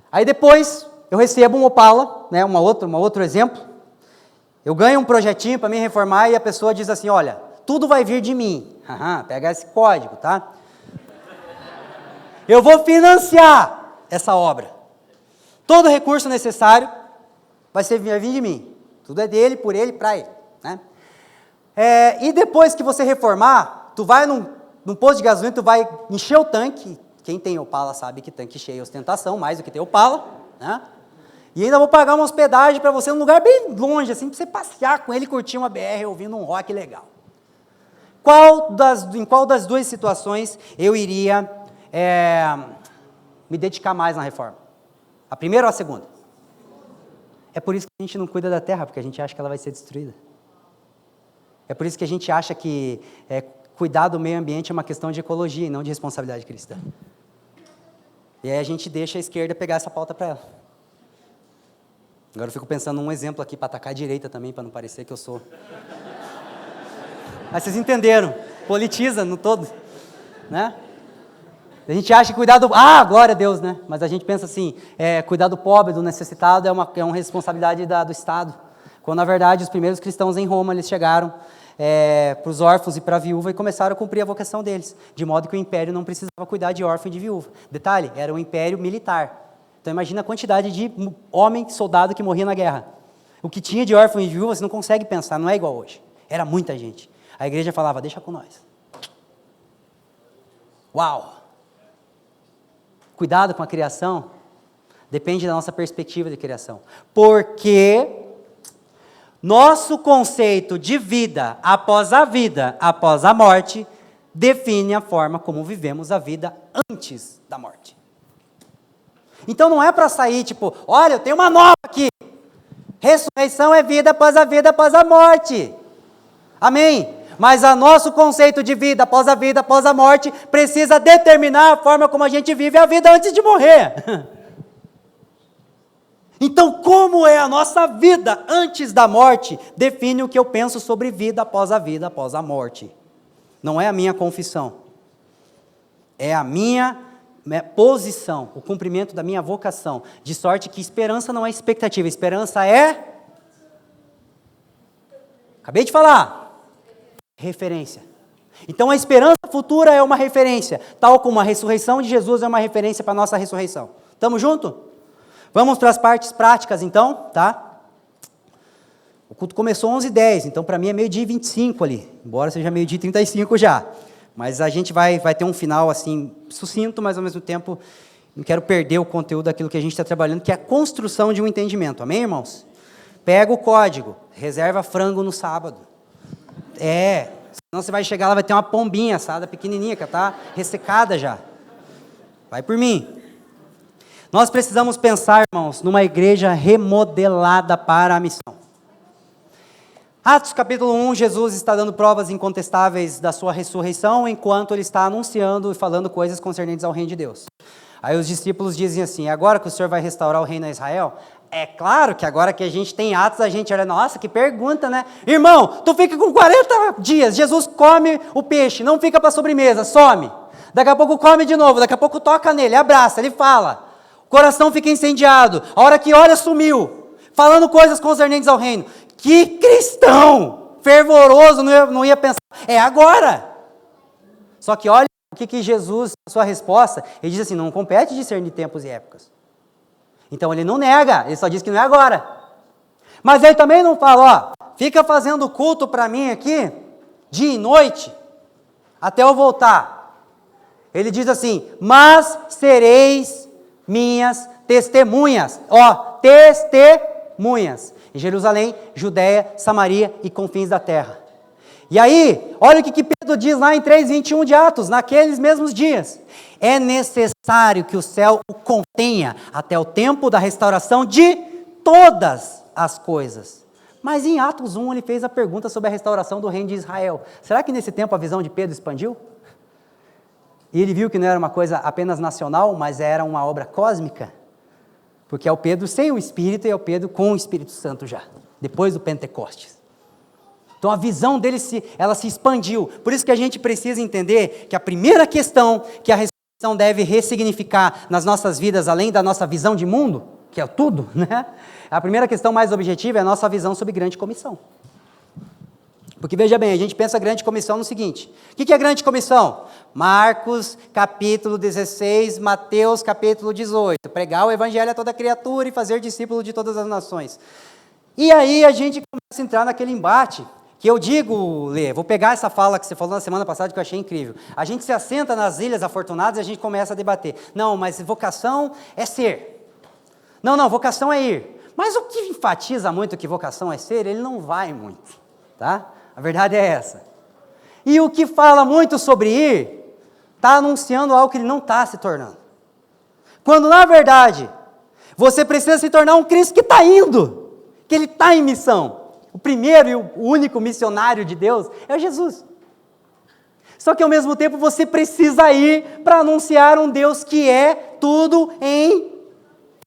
Aí depois, eu recebo um Opala, né, um outro exemplo, eu ganho um projetinho para me reformar, e a pessoa diz assim, olha, tudo vai vir de mim. Pega esse código, tá? Eu vou financiar essa obra. Todo recurso necessário vai vir de mim. Tudo é dele, por ele, para ele, né? E depois que você reformar, tu vai num posto de gasolina, tu vai encher o tanque. Quem tem Opala sabe que tanque cheio é ostentação, mais do que ter Opala, né? E ainda vou pagar uma hospedagem para você num lugar bem longe, assim, para você passear com ele e curtir uma BR ouvindo um rock legal. Em qual das duas situações eu iria me dedicar mais na reforma? A primeira ou a segunda? É por isso que a gente não cuida da terra, porque a gente acha que ela vai ser destruída. É por isso que a gente acha que cuidar do meio ambiente é uma questão de ecologia e não de responsabilidade cristã. E aí a gente deixa a esquerda pegar essa pauta para ela. Agora eu fico pensando num exemplo aqui para atacar a direita também, para não parecer que eu sou... Mas vocês entenderam, politiza no todo, né? A gente acha que cuidar do... glória a Deus, né? Mas a gente pensa assim, cuidar do pobre, do necessitado é uma responsabilidade do Estado. Quando, na verdade, os primeiros cristãos em Roma, eles chegaram para os órfãos e para a viúva e começaram a cumprir a vocação deles, de modo que o império não precisava cuidar de órfão e de viúva. Detalhe, era um império militar. Então imagina a quantidade de homem, soldado que morria na guerra. O que tinha de órfão e de viúva, você não consegue pensar, não é igual hoje. Era muita gente. A igreja falava, deixa com nós. Uau! Cuidado com a criação depende da nossa perspectiva de criação. Porque nosso conceito de vida, após a morte, define a forma como vivemos a vida antes da morte. Então não é para sair tipo, olha, eu tenho uma nova aqui. Ressurreição é vida após a morte. Amém? Mas o nosso conceito de vida após a morte precisa determinar a forma como a gente vive a vida antes de morrer. Então, como é a nossa vida antes da morte, define o que eu penso sobre vida após a morte. Não é a minha confissão. É a minha posição, o cumprimento da minha vocação. De sorte que esperança não é expectativa, esperança é... Acabei de falar. Referência. Então a esperança futura é uma referência, tal como a ressurreição de Jesus é uma referência para a nossa ressurreição. Estamos juntos? Vamos para as partes práticas então, tá? O culto começou 11h10, então para mim é 12h25 ali, embora seja 12h35 já. Mas a gente vai ter um final assim, sucinto, mas ao mesmo tempo não quero perder o conteúdo daquilo que a gente está trabalhando, que é a construção de um entendimento, amém, irmãos? Pega o código, reserva frango no sábado. Senão você vai chegar lá, vai ter uma pombinha assada pequenininha, que está ressecada já. Vai por mim. Nós precisamos pensar, irmãos, numa igreja remodelada para a missão. Atos capítulo 1, Jesus está dando provas incontestáveis da sua ressurreição, enquanto ele está anunciando e falando coisas concernentes ao reino de Deus. Aí os discípulos dizem assim, agora que o Senhor vai restaurar o reino a Israel? É claro que agora que a gente tem Atos, a gente olha, nossa, que pergunta, né? Irmão, tu fica com 40 dias, Jesus come o peixe, não fica para sobremesa, some. Daqui a pouco come de novo, daqui a pouco toca nele, abraça, ele fala. O coração fica incendiado, a hora que olha sumiu, falando coisas concernentes ao reino. Que cristão fervoroso, não ia pensar, é agora. Só que olha o que Jesus, a sua resposta, ele diz assim, não compete discernir tempos e épocas. Então ele não nega, ele só diz que não é agora. Mas ele também não fala, ó, fica fazendo culto para mim aqui, dia e noite, até eu voltar. Ele diz assim, mas sereis minhas testemunhas. Ó, testemunhas. Em Jerusalém, Judéia, Samaria e confins da terra. E aí, olha o que Pedro diz lá em 3:21 de Atos, naqueles mesmos dias. É necessário que o céu o contenha até o tempo da restauração de todas as coisas. Mas em Atos 1 ele fez a pergunta sobre a restauração do reino de Israel. Será que nesse tempo a visão de Pedro expandiu? E ele viu que não era uma coisa apenas nacional, mas era uma obra cósmica? Porque é o Pedro sem o Espírito e é o Pedro com o Espírito Santo já, depois do Pentecostes. Então a visão dele ela se expandiu. Por isso que a gente precisa entender que a primeira questão que a ressurreição deve ressignificar nas nossas vidas, além da nossa visão de mundo, que é tudo, né? A primeira questão mais objetiva é a nossa visão sobre grande comissão. Porque veja bem, a gente pensa grande comissão no seguinte, o que é grande comissão? Marcos capítulo 16, Mateus capítulo 18, pregar o evangelho a toda criatura e fazer discípulo de todas as nações. E aí a gente começa a entrar naquele embate, que eu digo, Lê, vou pegar essa fala que você falou na semana passada que eu achei incrível. A gente se assenta nas ilhas afortunadas e a gente começa a debater. Não, mas vocação é ser. Não, vocação é ir. Mas o que enfatiza muito que vocação é ser, ele não vai muito, tá? A verdade é essa. E o que fala muito sobre ir, está anunciando algo que ele não está se tornando. Quando, na verdade, você precisa se tornar um Cristo que está indo, que ele está em missão. O primeiro e o único missionário de Deus é Jesus. Só que, ao mesmo tempo, você precisa ir para anunciar um Deus que é tudo em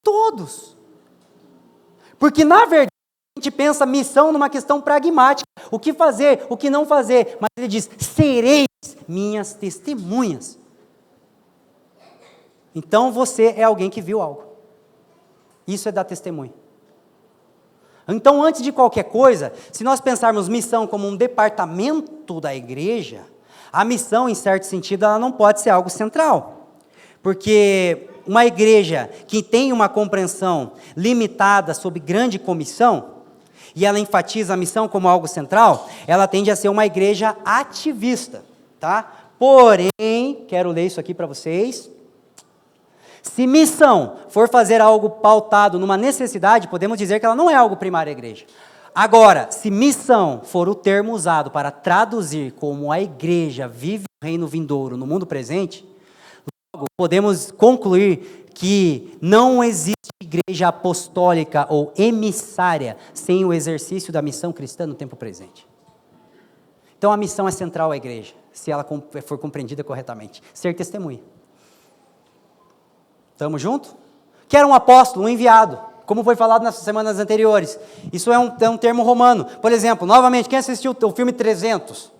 todos. Porque, na verdade, a gente pensa missão numa questão pragmática. O que fazer, o que não fazer. Mas ele diz, sereis minhas testemunhas. Então você é alguém que viu algo. Isso é dar testemunho. Então, antes de qualquer coisa, se nós pensarmos missão como um departamento da igreja, a missão, em certo sentido, ela não pode ser algo central. Porque uma igreja que tem uma compreensão limitada sobre grande comissão, e ela enfatiza a missão como algo central, ela tende a ser uma igreja ativista, tá? Porém, quero ler isso aqui para vocês. Se missão for fazer algo pautado numa necessidade, podemos dizer que ela não é algo primário à igreja. Agora, se missão for o termo usado para traduzir como a igreja vive o reino vindouro no mundo presente, logo podemos concluir que não existe igreja apostólica ou emissária sem o exercício da missão cristã no tempo presente. Então a missão é central à igreja, se ela for compreendida corretamente. Ser testemunha. Estamos juntos? Que era um apóstolo, um enviado, como foi falado nas semanas anteriores. Isso é um termo romano. Por exemplo, novamente, quem assistiu o filme 300?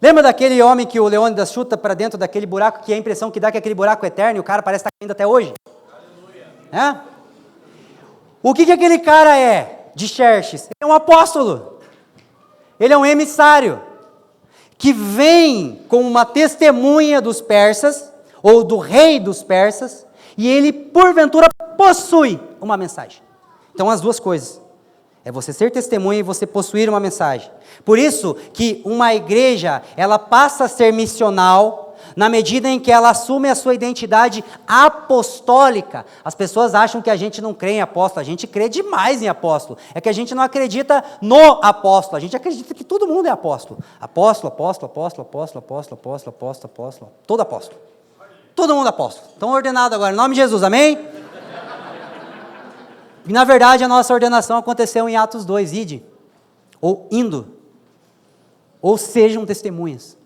Lembra daquele homem que o Leônidas chuta para dentro daquele buraco, que a impressão que dá que aquele buraco é eterno e o cara parece estar caindo até hoje? É? O que aquele cara é de Xerxes? Ele é um apóstolo. Ele é um emissário que vem como uma testemunha dos persas, ou do rei dos persas, e ele, porventura, possui uma mensagem. Então, as duas coisas. É você ser testemunha e você possuir uma mensagem. Por isso que uma igreja, ela passa a ser missional na medida em que ela assume a sua identidade apostólica. As pessoas acham que a gente não crê em apóstolo, a gente crê demais em apóstolo. É que a gente não acredita no apóstolo, a gente acredita que todo mundo é apóstolo. Apóstolo, apóstolo, apóstolo, apóstolo, apóstolo, apóstolo, apóstolo, apóstolo, todo apóstolo. Todo mundo apóstolo. Estão ordenados agora, em nome de Jesus, amém? E na verdade a nossa ordenação aconteceu em Atos 2, ide, ou indo, ou sejam testemunhas.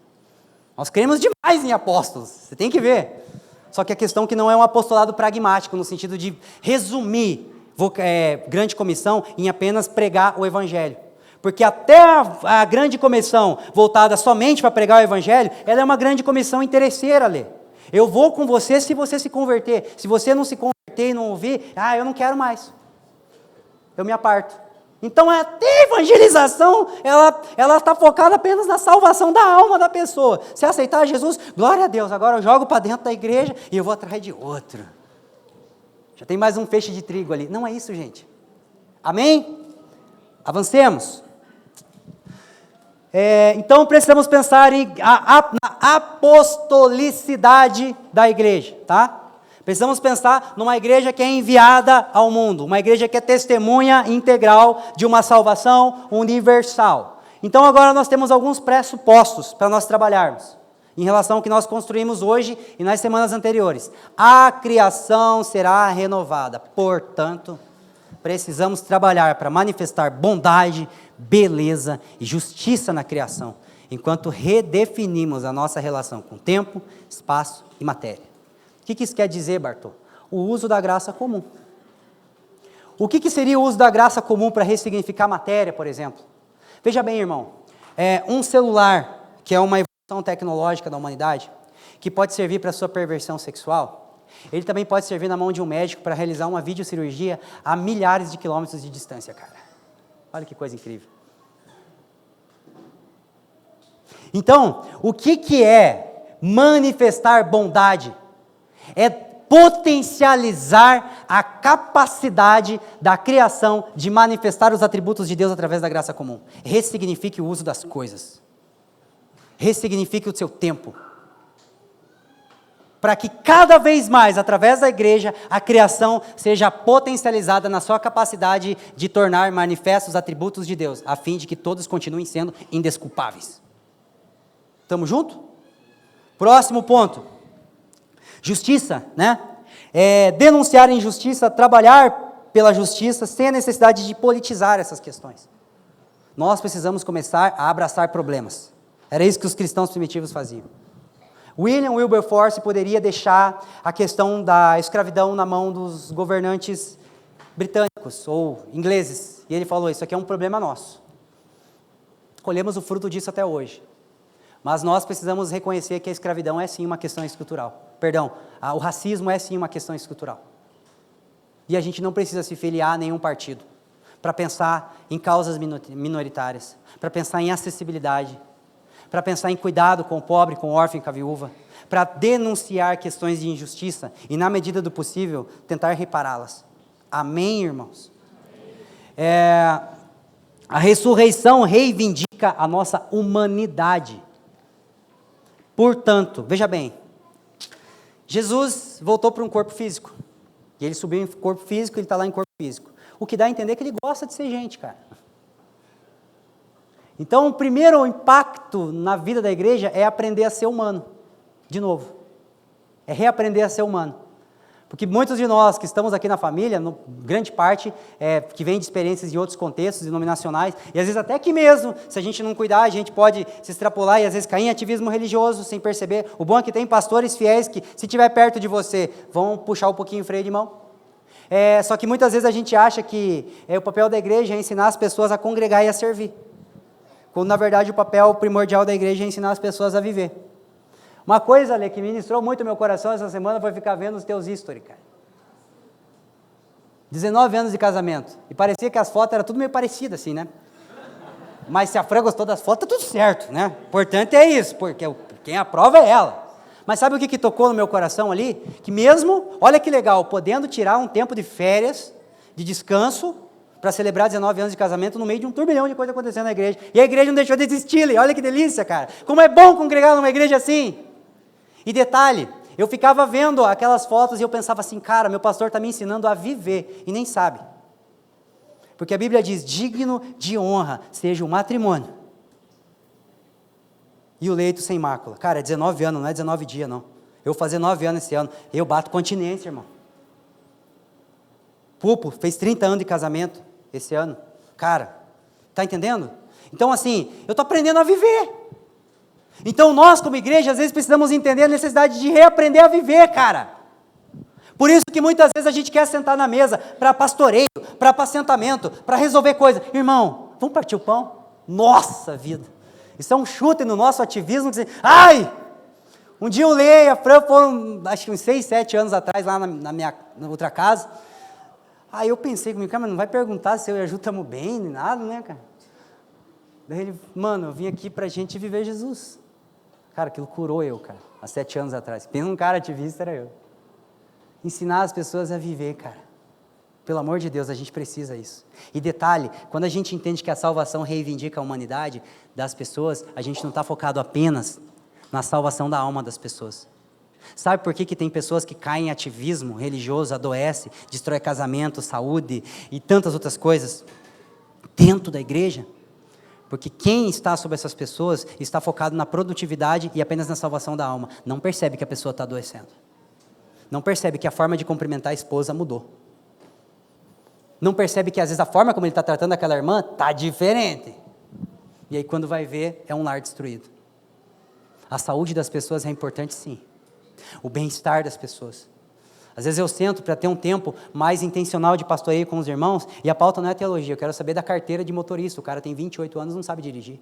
Nós cremos demais em apóstolos, você tem que ver. Só que a questão é que não é um apostolado pragmático, no sentido de resumir grande comissão em apenas pregar o evangelho. Porque até a grande comissão voltada somente para pregar o evangelho, ela é uma grande comissão interesseira, Lê. Eu vou com você se você se converter. Se você não se converter e não ouvir, eu não quero mais. Eu me aparto. Então até a evangelização, ela está focada apenas na salvação da alma da pessoa. Se aceitar Jesus, glória a Deus, agora eu jogo para dentro da igreja e eu vou atrás de outro. Já tem mais um feixe de trigo ali. Não é isso, gente. Amém? Avancemos. Então precisamos pensar na apostolicidade da igreja, tá? Precisamos pensar numa igreja que é enviada ao mundo, uma igreja que é testemunha integral de uma salvação universal. Então agora nós temos alguns pressupostos para nós trabalharmos, em relação ao que nós construímos hoje e nas semanas anteriores. A criação será renovada, portanto, precisamos trabalhar para manifestar bondade, beleza e justiça na criação, enquanto redefinimos a nossa relação com tempo, espaço e matéria. O que isso quer dizer, Bartô? O uso da graça comum. O que seria o uso da graça comum para ressignificar matéria, por exemplo? Veja bem, irmão, um celular, que é uma evolução tecnológica da humanidade, que pode servir para a sua perversão sexual, ele também pode servir na mão de um médico para realizar uma videocirurgia a milhares de quilômetros de distância, cara. Olha que coisa incrível. Então, o que é manifestar bondade? É potencializar a capacidade da criação de manifestar os atributos de Deus através da graça comum. Ressignifique o uso das coisas. Ressignifique o seu tempo. Para que cada vez mais, através da igreja, a criação seja potencializada na sua capacidade de tornar manifestos os atributos de Deus, a fim de que todos continuem sendo indesculpáveis. Estamos juntos? Próximo ponto. Justiça, né? Denunciar a injustiça, trabalhar pela justiça, sem a necessidade de politizar essas questões. Nós precisamos começar a abraçar problemas. Era isso que os cristãos primitivos faziam. William Wilberforce poderia deixar a questão da escravidão na mão dos governantes britânicos ou ingleses. E ele falou, isso aqui é um problema nosso. Colhemos o fruto disso até hoje. Mas nós precisamos reconhecer que a escravidão é sim uma questão estrutural. O racismo é sim uma questão estrutural. E a gente não precisa se filiar a nenhum partido para pensar em causas minoritárias, para pensar em acessibilidade, para pensar em cuidado com o pobre, com o órfão e com a viúva, para denunciar questões de injustiça e, na medida do possível, tentar repará-las. Amém, irmãos? A ressurreição reivindica a nossa humanidade. Portanto, veja bem, Jesus voltou para um corpo físico, e ele subiu em corpo físico, ele está lá em corpo físico, o que dá a entender que ele gosta de ser gente, cara. Então, o primeiro impacto na vida da igreja é aprender a ser humano, de novo, é reaprender a ser humano. Porque muitos de nós que estamos aqui na família, grande parte, que vem de experiências de outros contextos denominacionais, e às vezes até aqui mesmo, se a gente não cuidar, a gente pode se extrapolar e às vezes cair em ativismo religioso sem perceber. O bom é que tem pastores fiéis que, se estiver perto de você, vão puxar um pouquinho o freio de mão. Só que muitas vezes a gente acha que o papel da igreja é ensinar as pessoas a congregar e a servir. Quando na verdade o papel primordial da igreja é ensinar as pessoas a viver. Uma coisa, Lê, que ministrou muito meu coração essa semana foi ficar vendo os teus history, cara. 19 anos de casamento. E parecia que as fotos eram tudo meio parecidas, assim, né? Mas se a Fran gostou das fotos, tá tudo certo, né? O importante é isso, porque quem aprova é ela. Mas sabe o que tocou no meu coração ali? Que mesmo, olha que legal, podendo tirar um tempo de férias, de descanso, para celebrar 19 anos de casamento no meio de um turbilhão de coisa acontecendo na igreja. E a igreja não deixou de existir, olha que delícia, cara. Como é bom congregar numa igreja assim. E detalhe, eu ficava vendo aquelas fotos e eu pensava assim, cara, meu pastor está me ensinando a viver, e nem sabe. Porque a Bíblia diz, digno de honra seja o matrimônio e o leito sem mácula. Cara, é 19 anos, não é 19 dias, não. Eu vou fazer 9 anos esse ano, eu bato continência, irmão. Pupo fez 30 anos de casamento esse ano. Cara, tá entendendo? Então assim, eu estou aprendendo a viver. Então nós, como igreja, às vezes precisamos entender a necessidade de reaprender a viver, cara. Por isso que muitas vezes a gente quer sentar na mesa para pastoreio, para apacentamento, para resolver coisas. Irmão, vamos partir o pão? Nossa vida! Isso é um chute no nosso ativismo. Ai! Um dia o Lê e a Fran foram, acho que uns 6, 7 anos atrás, lá na outra casa. Aí eu pensei comigo, cara, mas não vai perguntar se eu e a Ju estamos bem, nem nada, né, cara? Daí ele, mano, eu vim aqui pra gente viver Jesus. Cara, aquilo curou eu, cara, há 7 anos atrás. Pensa um cara ativista, era eu. Ensinar as pessoas a viver, cara. Pelo amor de Deus, a gente precisa disso. E detalhe, quando a gente entende que a salvação reivindica a humanidade das pessoas, a gente não está focado apenas na salvação da alma das pessoas. Sabe por que tem pessoas que caem em ativismo religioso, adoecem, destrói casamento, saúde e tantas outras coisas dentro da igreja? Porque quem está sobre essas pessoas está focado na produtividade e apenas na salvação da alma. Não percebe que a pessoa está adoecendo. Não percebe que a forma de cumprimentar a esposa mudou. Não percebe que às vezes a forma como ele está tratando aquela irmã está diferente. E aí quando vai ver, é um lar destruído. A saúde das pessoas é importante, sim. O bem-estar das pessoas. Às vezes eu sento para ter um tempo mais intencional de pastoreio com os irmãos, e a pauta não é teologia, eu quero saber da carteira de motorista. O cara tem 28 anos e não sabe dirigir.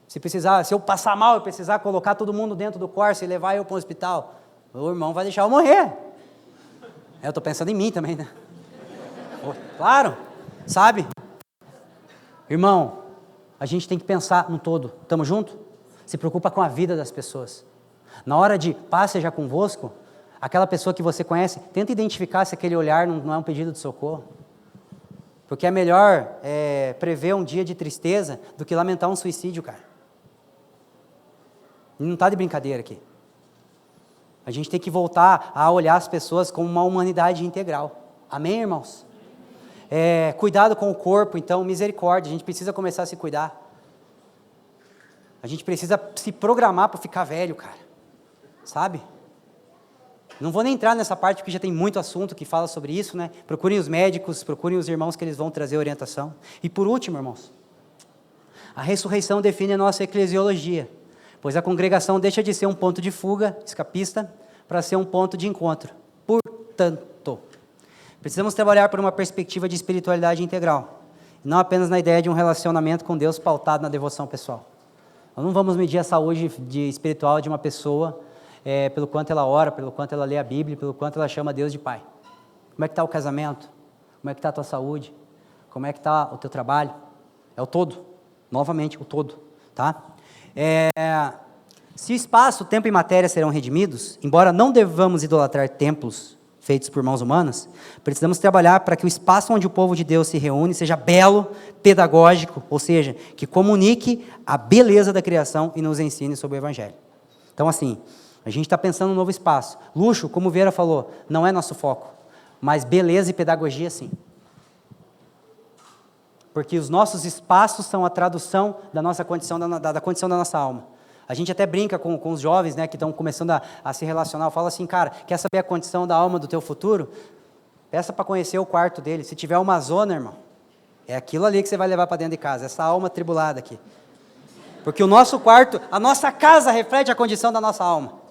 Se eu passar mal, eu precisar colocar todo mundo dentro do Corsa e levar eu para o hospital, o irmão vai deixar eu morrer. Eu estou pensando em mim também, né? Claro, sabe? Irmão, a gente tem que pensar no todo. Estamos juntos? Se preocupa com a vida das pessoas. Na hora de paz seja convosco, aquela pessoa que você conhece, tenta identificar se aquele olhar não é um pedido de socorro. Porque é melhor prever um dia de tristeza do que lamentar um suicídio, cara. E não está de brincadeira aqui. A gente tem que voltar a olhar as pessoas como uma humanidade integral. Amém, irmãos? Cuidado com o corpo, então, misericórdia. A gente precisa começar a se cuidar. A gente precisa se programar para ficar velho, cara. Sabe? Não vou nem entrar nessa parte, porque já tem muito assunto que fala sobre isso, né? Procurem os médicos, procurem os irmãos que eles vão trazer orientação. E por último, irmãos, a ressurreição define a nossa eclesiologia, pois a congregação deixa de ser um ponto de fuga, escapista, para ser um ponto de encontro. Portanto, precisamos trabalhar por uma perspectiva de espiritualidade integral, não apenas na ideia de um relacionamento com Deus pautado na devoção pessoal. Nós não vamos medir a saúde espiritual de uma pessoa pelo quanto ela ora, pelo quanto ela lê a Bíblia, pelo quanto ela chama Deus de Pai. Como é que está o casamento? Como é que está a tua saúde? Como é que está o teu trabalho? É o todo. Novamente, o todo. Tá? Se o espaço, tempo e matéria serão redimidos, embora não devamos idolatrar templos feitos por mãos humanas, precisamos trabalhar para que o espaço onde o povo de Deus se reúne seja belo, pedagógico, ou seja, que comunique a beleza da criação e nos ensine sobre o Evangelho. Então, assim, a gente está pensando num novo espaço. Luxo, como o Vieira falou, não é nosso foco, mas beleza e pedagogia, sim. Porque os nossos espaços são a tradução da nossa condição, da condição da nossa alma. A gente até brinca com os jovens, né, que estão começando a se relacionar. Fala assim, cara, quer saber a condição da alma do teu futuro? Peça para conhecer o quarto dele. Se tiver uma zona, irmão, é aquilo ali que você vai levar para dentro de casa, essa alma tribulada aqui. Porque o nosso quarto, a nossa casa reflete a condição da nossa alma.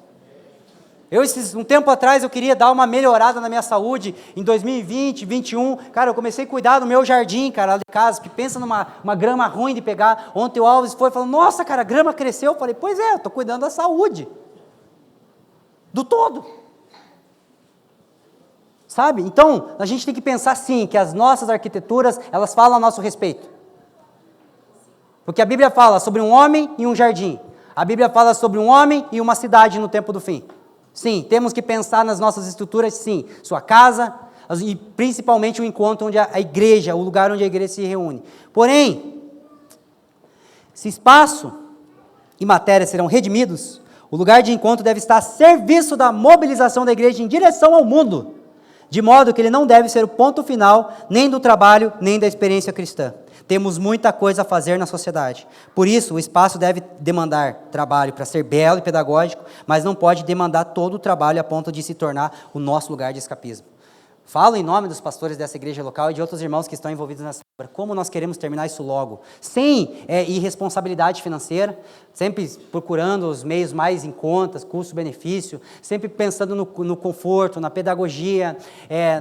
Um tempo atrás, eu queria dar uma melhorada na minha saúde, em 2020, 2021, cara, eu comecei a cuidar do meu jardim, cara, lá de casa, que pensa numa grama ruim de pegar. Ontem o Alves foi e falou, nossa, cara, a grama cresceu. Eu falei, pois é, eu estou cuidando da saúde, do todo. Sabe? Então, a gente tem que pensar sim, que as nossas arquiteturas, elas falam a nosso respeito. Porque a Bíblia fala sobre um homem e um jardim. A Bíblia fala sobre um homem e uma cidade no tempo do fim. Sim, temos que pensar nas nossas estruturas, sim. Sua casa e principalmente o encontro onde a igreja, o lugar onde a igreja se reúne. Porém, se espaço e matéria serão redimidos, o lugar de encontro deve estar a serviço da mobilização da igreja em direção ao mundo, de modo que ele não deve ser o ponto final nem do trabalho, nem da experiência cristã. Temos muita coisa a fazer na sociedade. Por isso, o espaço deve demandar trabalho para ser belo e pedagógico, mas não pode demandar todo o trabalho a ponto de se tornar o nosso lugar de escapismo. Falo em nome dos pastores dessa igreja local e de outros irmãos que estão envolvidos nessa obra, como nós queremos terminar isso logo, sem irresponsabilidade financeira, sempre procurando os meios mais em contas, custo-benefício, sempre pensando no conforto, na pedagogia,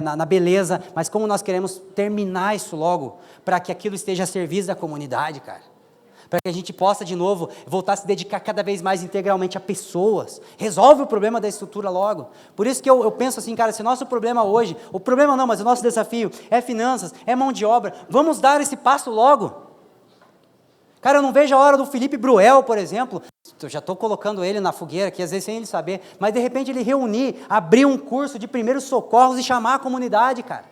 na beleza, mas como nós queremos terminar isso logo, para que aquilo esteja a serviço da comunidade, cara. Para que a gente possa, de novo, voltar a se dedicar cada vez mais integralmente a pessoas. Resolve o problema da estrutura logo. Por isso que eu penso assim, cara, se o nosso problema hoje, o problema não, mas o nosso desafio é finanças, é mão de obra, vamos dar esse passo logo. Cara, eu não vejo a hora do Felipe Bruel, por exemplo, eu já estou colocando ele na fogueira aqui, às vezes sem ele saber, mas de repente ele reunir, abrir um curso de primeiros socorros e chamar a comunidade, cara.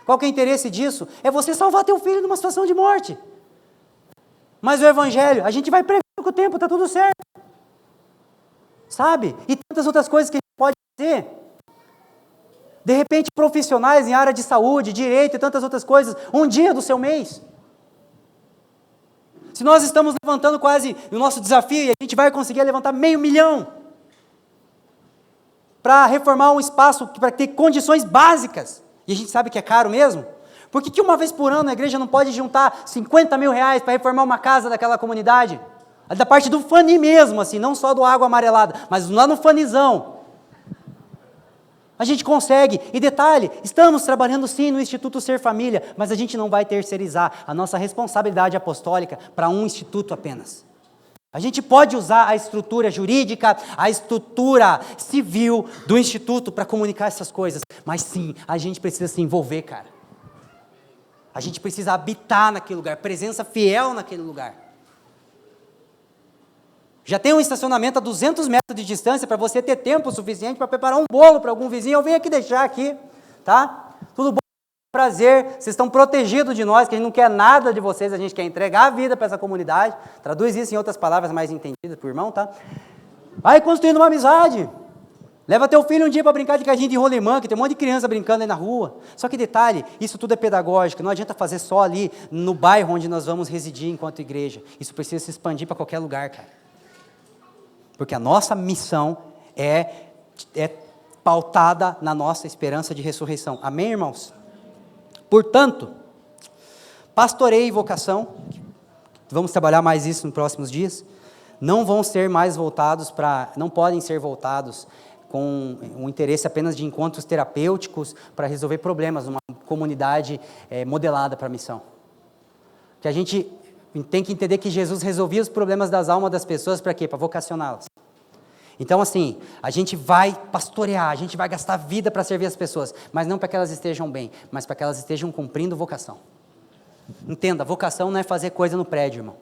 Qual que é o interesse disso? É você salvar teu filho numa situação de morte. Mas o evangelho, a gente vai pregando com o tempo, está tudo certo. Sabe? E tantas outras coisas que a gente pode fazer. De repente, profissionais em área de saúde, direito e tantas outras coisas, um dia do seu mês. Se nós estamos levantando quase o nosso desafio, e a gente vai conseguir levantar 500 mil para reformar um espaço, para ter condições básicas, e a gente sabe que é caro mesmo. Por que uma vez por ano a igreja não pode juntar 50 mil reais para reformar uma casa daquela comunidade? Da parte do Fani mesmo, assim, não só do água amarelada, mas lá no Fanizão. A gente consegue, e detalhe, estamos trabalhando sim no Instituto Ser Família, mas a gente não vai terceirizar a nossa responsabilidade apostólica para um instituto apenas. A gente pode usar a estrutura jurídica, a estrutura civil do instituto para comunicar essas coisas, mas sim, a gente precisa se envolver, cara. A gente precisa habitar naquele lugar, presença fiel naquele lugar. Já tem um estacionamento a 200 metros de distância para você ter tempo suficiente para preparar um bolo para algum vizinho. Eu venho aqui deixar aqui, tá? Tudo bom, prazer, vocês estão protegidos de nós, que a gente não quer nada de vocês, a gente quer entregar a vida para essa comunidade. Traduz isso em outras palavras mais entendidas por irmão, tá? Vai construindo uma amizade. Leva teu filho um dia para brincar de carrinho de rolimã, que tem um monte de criança brincando aí na rua. Só que detalhe, isso tudo é pedagógico, não adianta fazer só ali no bairro onde nós vamos residir enquanto igreja. Isso precisa se expandir para qualquer lugar, cara. Porque a nossa missão é pautada na nossa esperança de ressurreição. Amém, irmãos? Portanto, pastoreio e vocação, vamos trabalhar mais isso nos próximos dias, não vão ser mais voltados não podem ser voltados com um interesse apenas de encontros terapêuticos para resolver problemas numa comunidade modelada para a missão. Que a gente tem que entender que Jesus resolvia os problemas das almas das pessoas para quê? Para vocacioná-las. Então, assim, a gente vai pastorear, a gente vai gastar vida para servir as pessoas, mas não para que elas estejam bem, mas para que elas estejam cumprindo vocação. Entenda, vocação não é fazer coisa no prédio, irmão.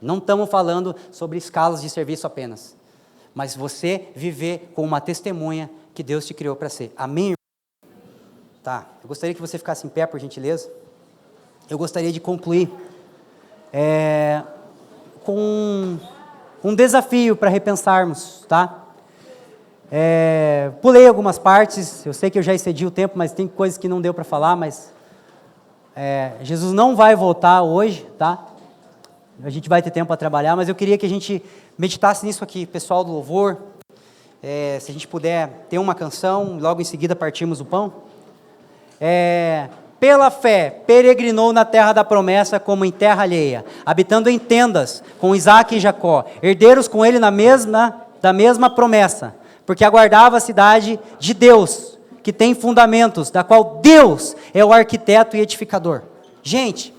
Não estamos falando sobre escalas de serviço apenas. Mas você viver com uma testemunha que Deus te criou para ser. Amém? Tá, eu gostaria que você ficasse em pé, por gentileza. Eu gostaria de concluir com um desafio para repensarmos, tá? Pulei algumas partes, eu sei que eu já excedi o tempo, mas tem coisas que não deu para falar, mas Jesus não vai voltar hoje, tá? A gente vai ter tempo para trabalhar, mas eu queria que a gente meditasse nisso aqui, pessoal do louvor, se a gente puder ter uma canção, logo em seguida partimos o pão. Pela fé, peregrinou na terra da promessa como em terra alheia, habitando em tendas com Isaque e Jacó, herdeiros com ele da mesma promessa, porque aguardava a cidade de Deus, que tem fundamentos, da qual Deus é o arquiteto e edificador. Gente,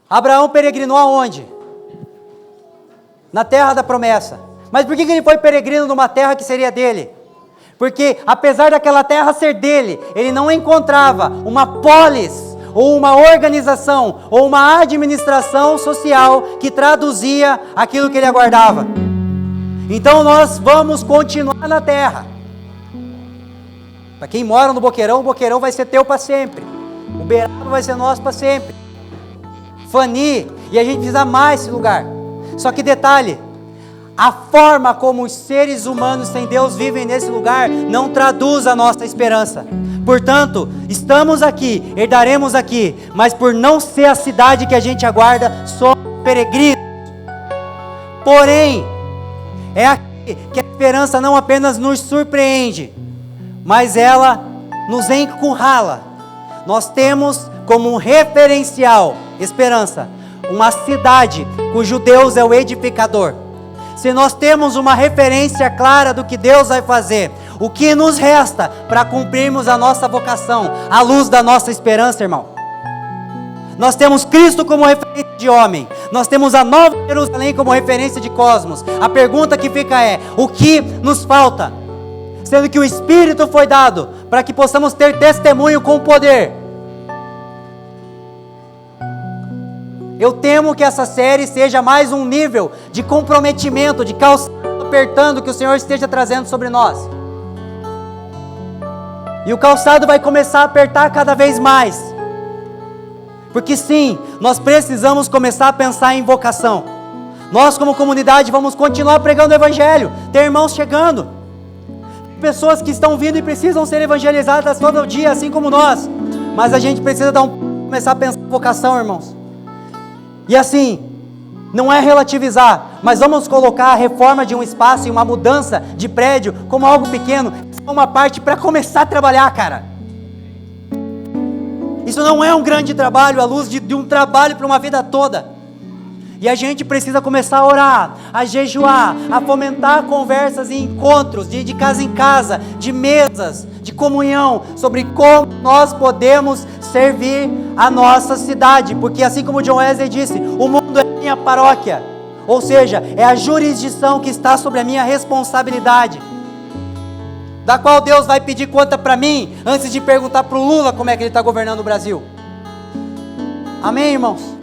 Abraão peregrinou aonde? Na terra da promessa. Mas por que ele foi peregrino numa terra que seria dele? Porque apesar daquela terra ser dele, ele não encontrava uma polis, ou uma organização, ou uma administração social que traduzia aquilo que ele aguardava. Então nós vamos continuar na terra. Para quem mora no Boqueirão, o Boqueirão vai ser teu para sempre. O Beraba vai ser nosso para sempre. Fani, e a gente precisa amar esse lugar. Só que detalhe, a forma como os seres humanos sem Deus vivem nesse lugar não traduz a nossa esperança. Portanto, estamos aqui, herdaremos aqui, mas por não ser a cidade que a gente aguarda, somos peregrinos. Porém, é aqui que a esperança não apenas nos surpreende, mas ela nos encurrala. Nós temos como um referencial, esperança, uma cidade cujo Deus é o edificador. Se nós temos uma referência clara do que Deus vai fazer, o que nos resta para cumprirmos a nossa vocação, à luz da nossa esperança, irmão? Nós temos Cristo como referência de homem, nós temos a Nova Jerusalém como referência de cosmos. A pergunta que fica é: o que nos falta? Sendo que o Espírito foi dado para que possamos ter testemunho com poder. Eu temo que essa série seja mais um nível de comprometimento, de calçado apertando que o Senhor esteja trazendo sobre nós. E o calçado vai começar a apertar cada vez mais. Porque sim, nós precisamos começar a pensar em vocação. Nós como comunidade vamos continuar pregando o Evangelho. Tem irmãos chegando. Pessoas que estão vindo e precisam ser evangelizadas todo dia, assim como nós. Mas a gente precisa começar a pensar em vocação, irmãos. E assim, não é relativizar, mas vamos colocar a reforma de um espaço e uma mudança de prédio como algo pequeno, uma parte para começar a trabalhar, cara. Isso não é um grande trabalho à luz de um trabalho para uma vida toda. E a gente precisa começar a orar, a jejuar, a fomentar conversas e encontros de casa em casa, de mesas, de comunhão, sobre como nós podemos servir a nossa cidade. Porque assim como John Wesley disse, o mundo é minha paróquia. Ou seja, é a jurisdição que está sobre a minha responsabilidade, da qual Deus vai pedir conta para mim, antes de perguntar para o Lula como é que ele está governando o Brasil. Amém, irmãos?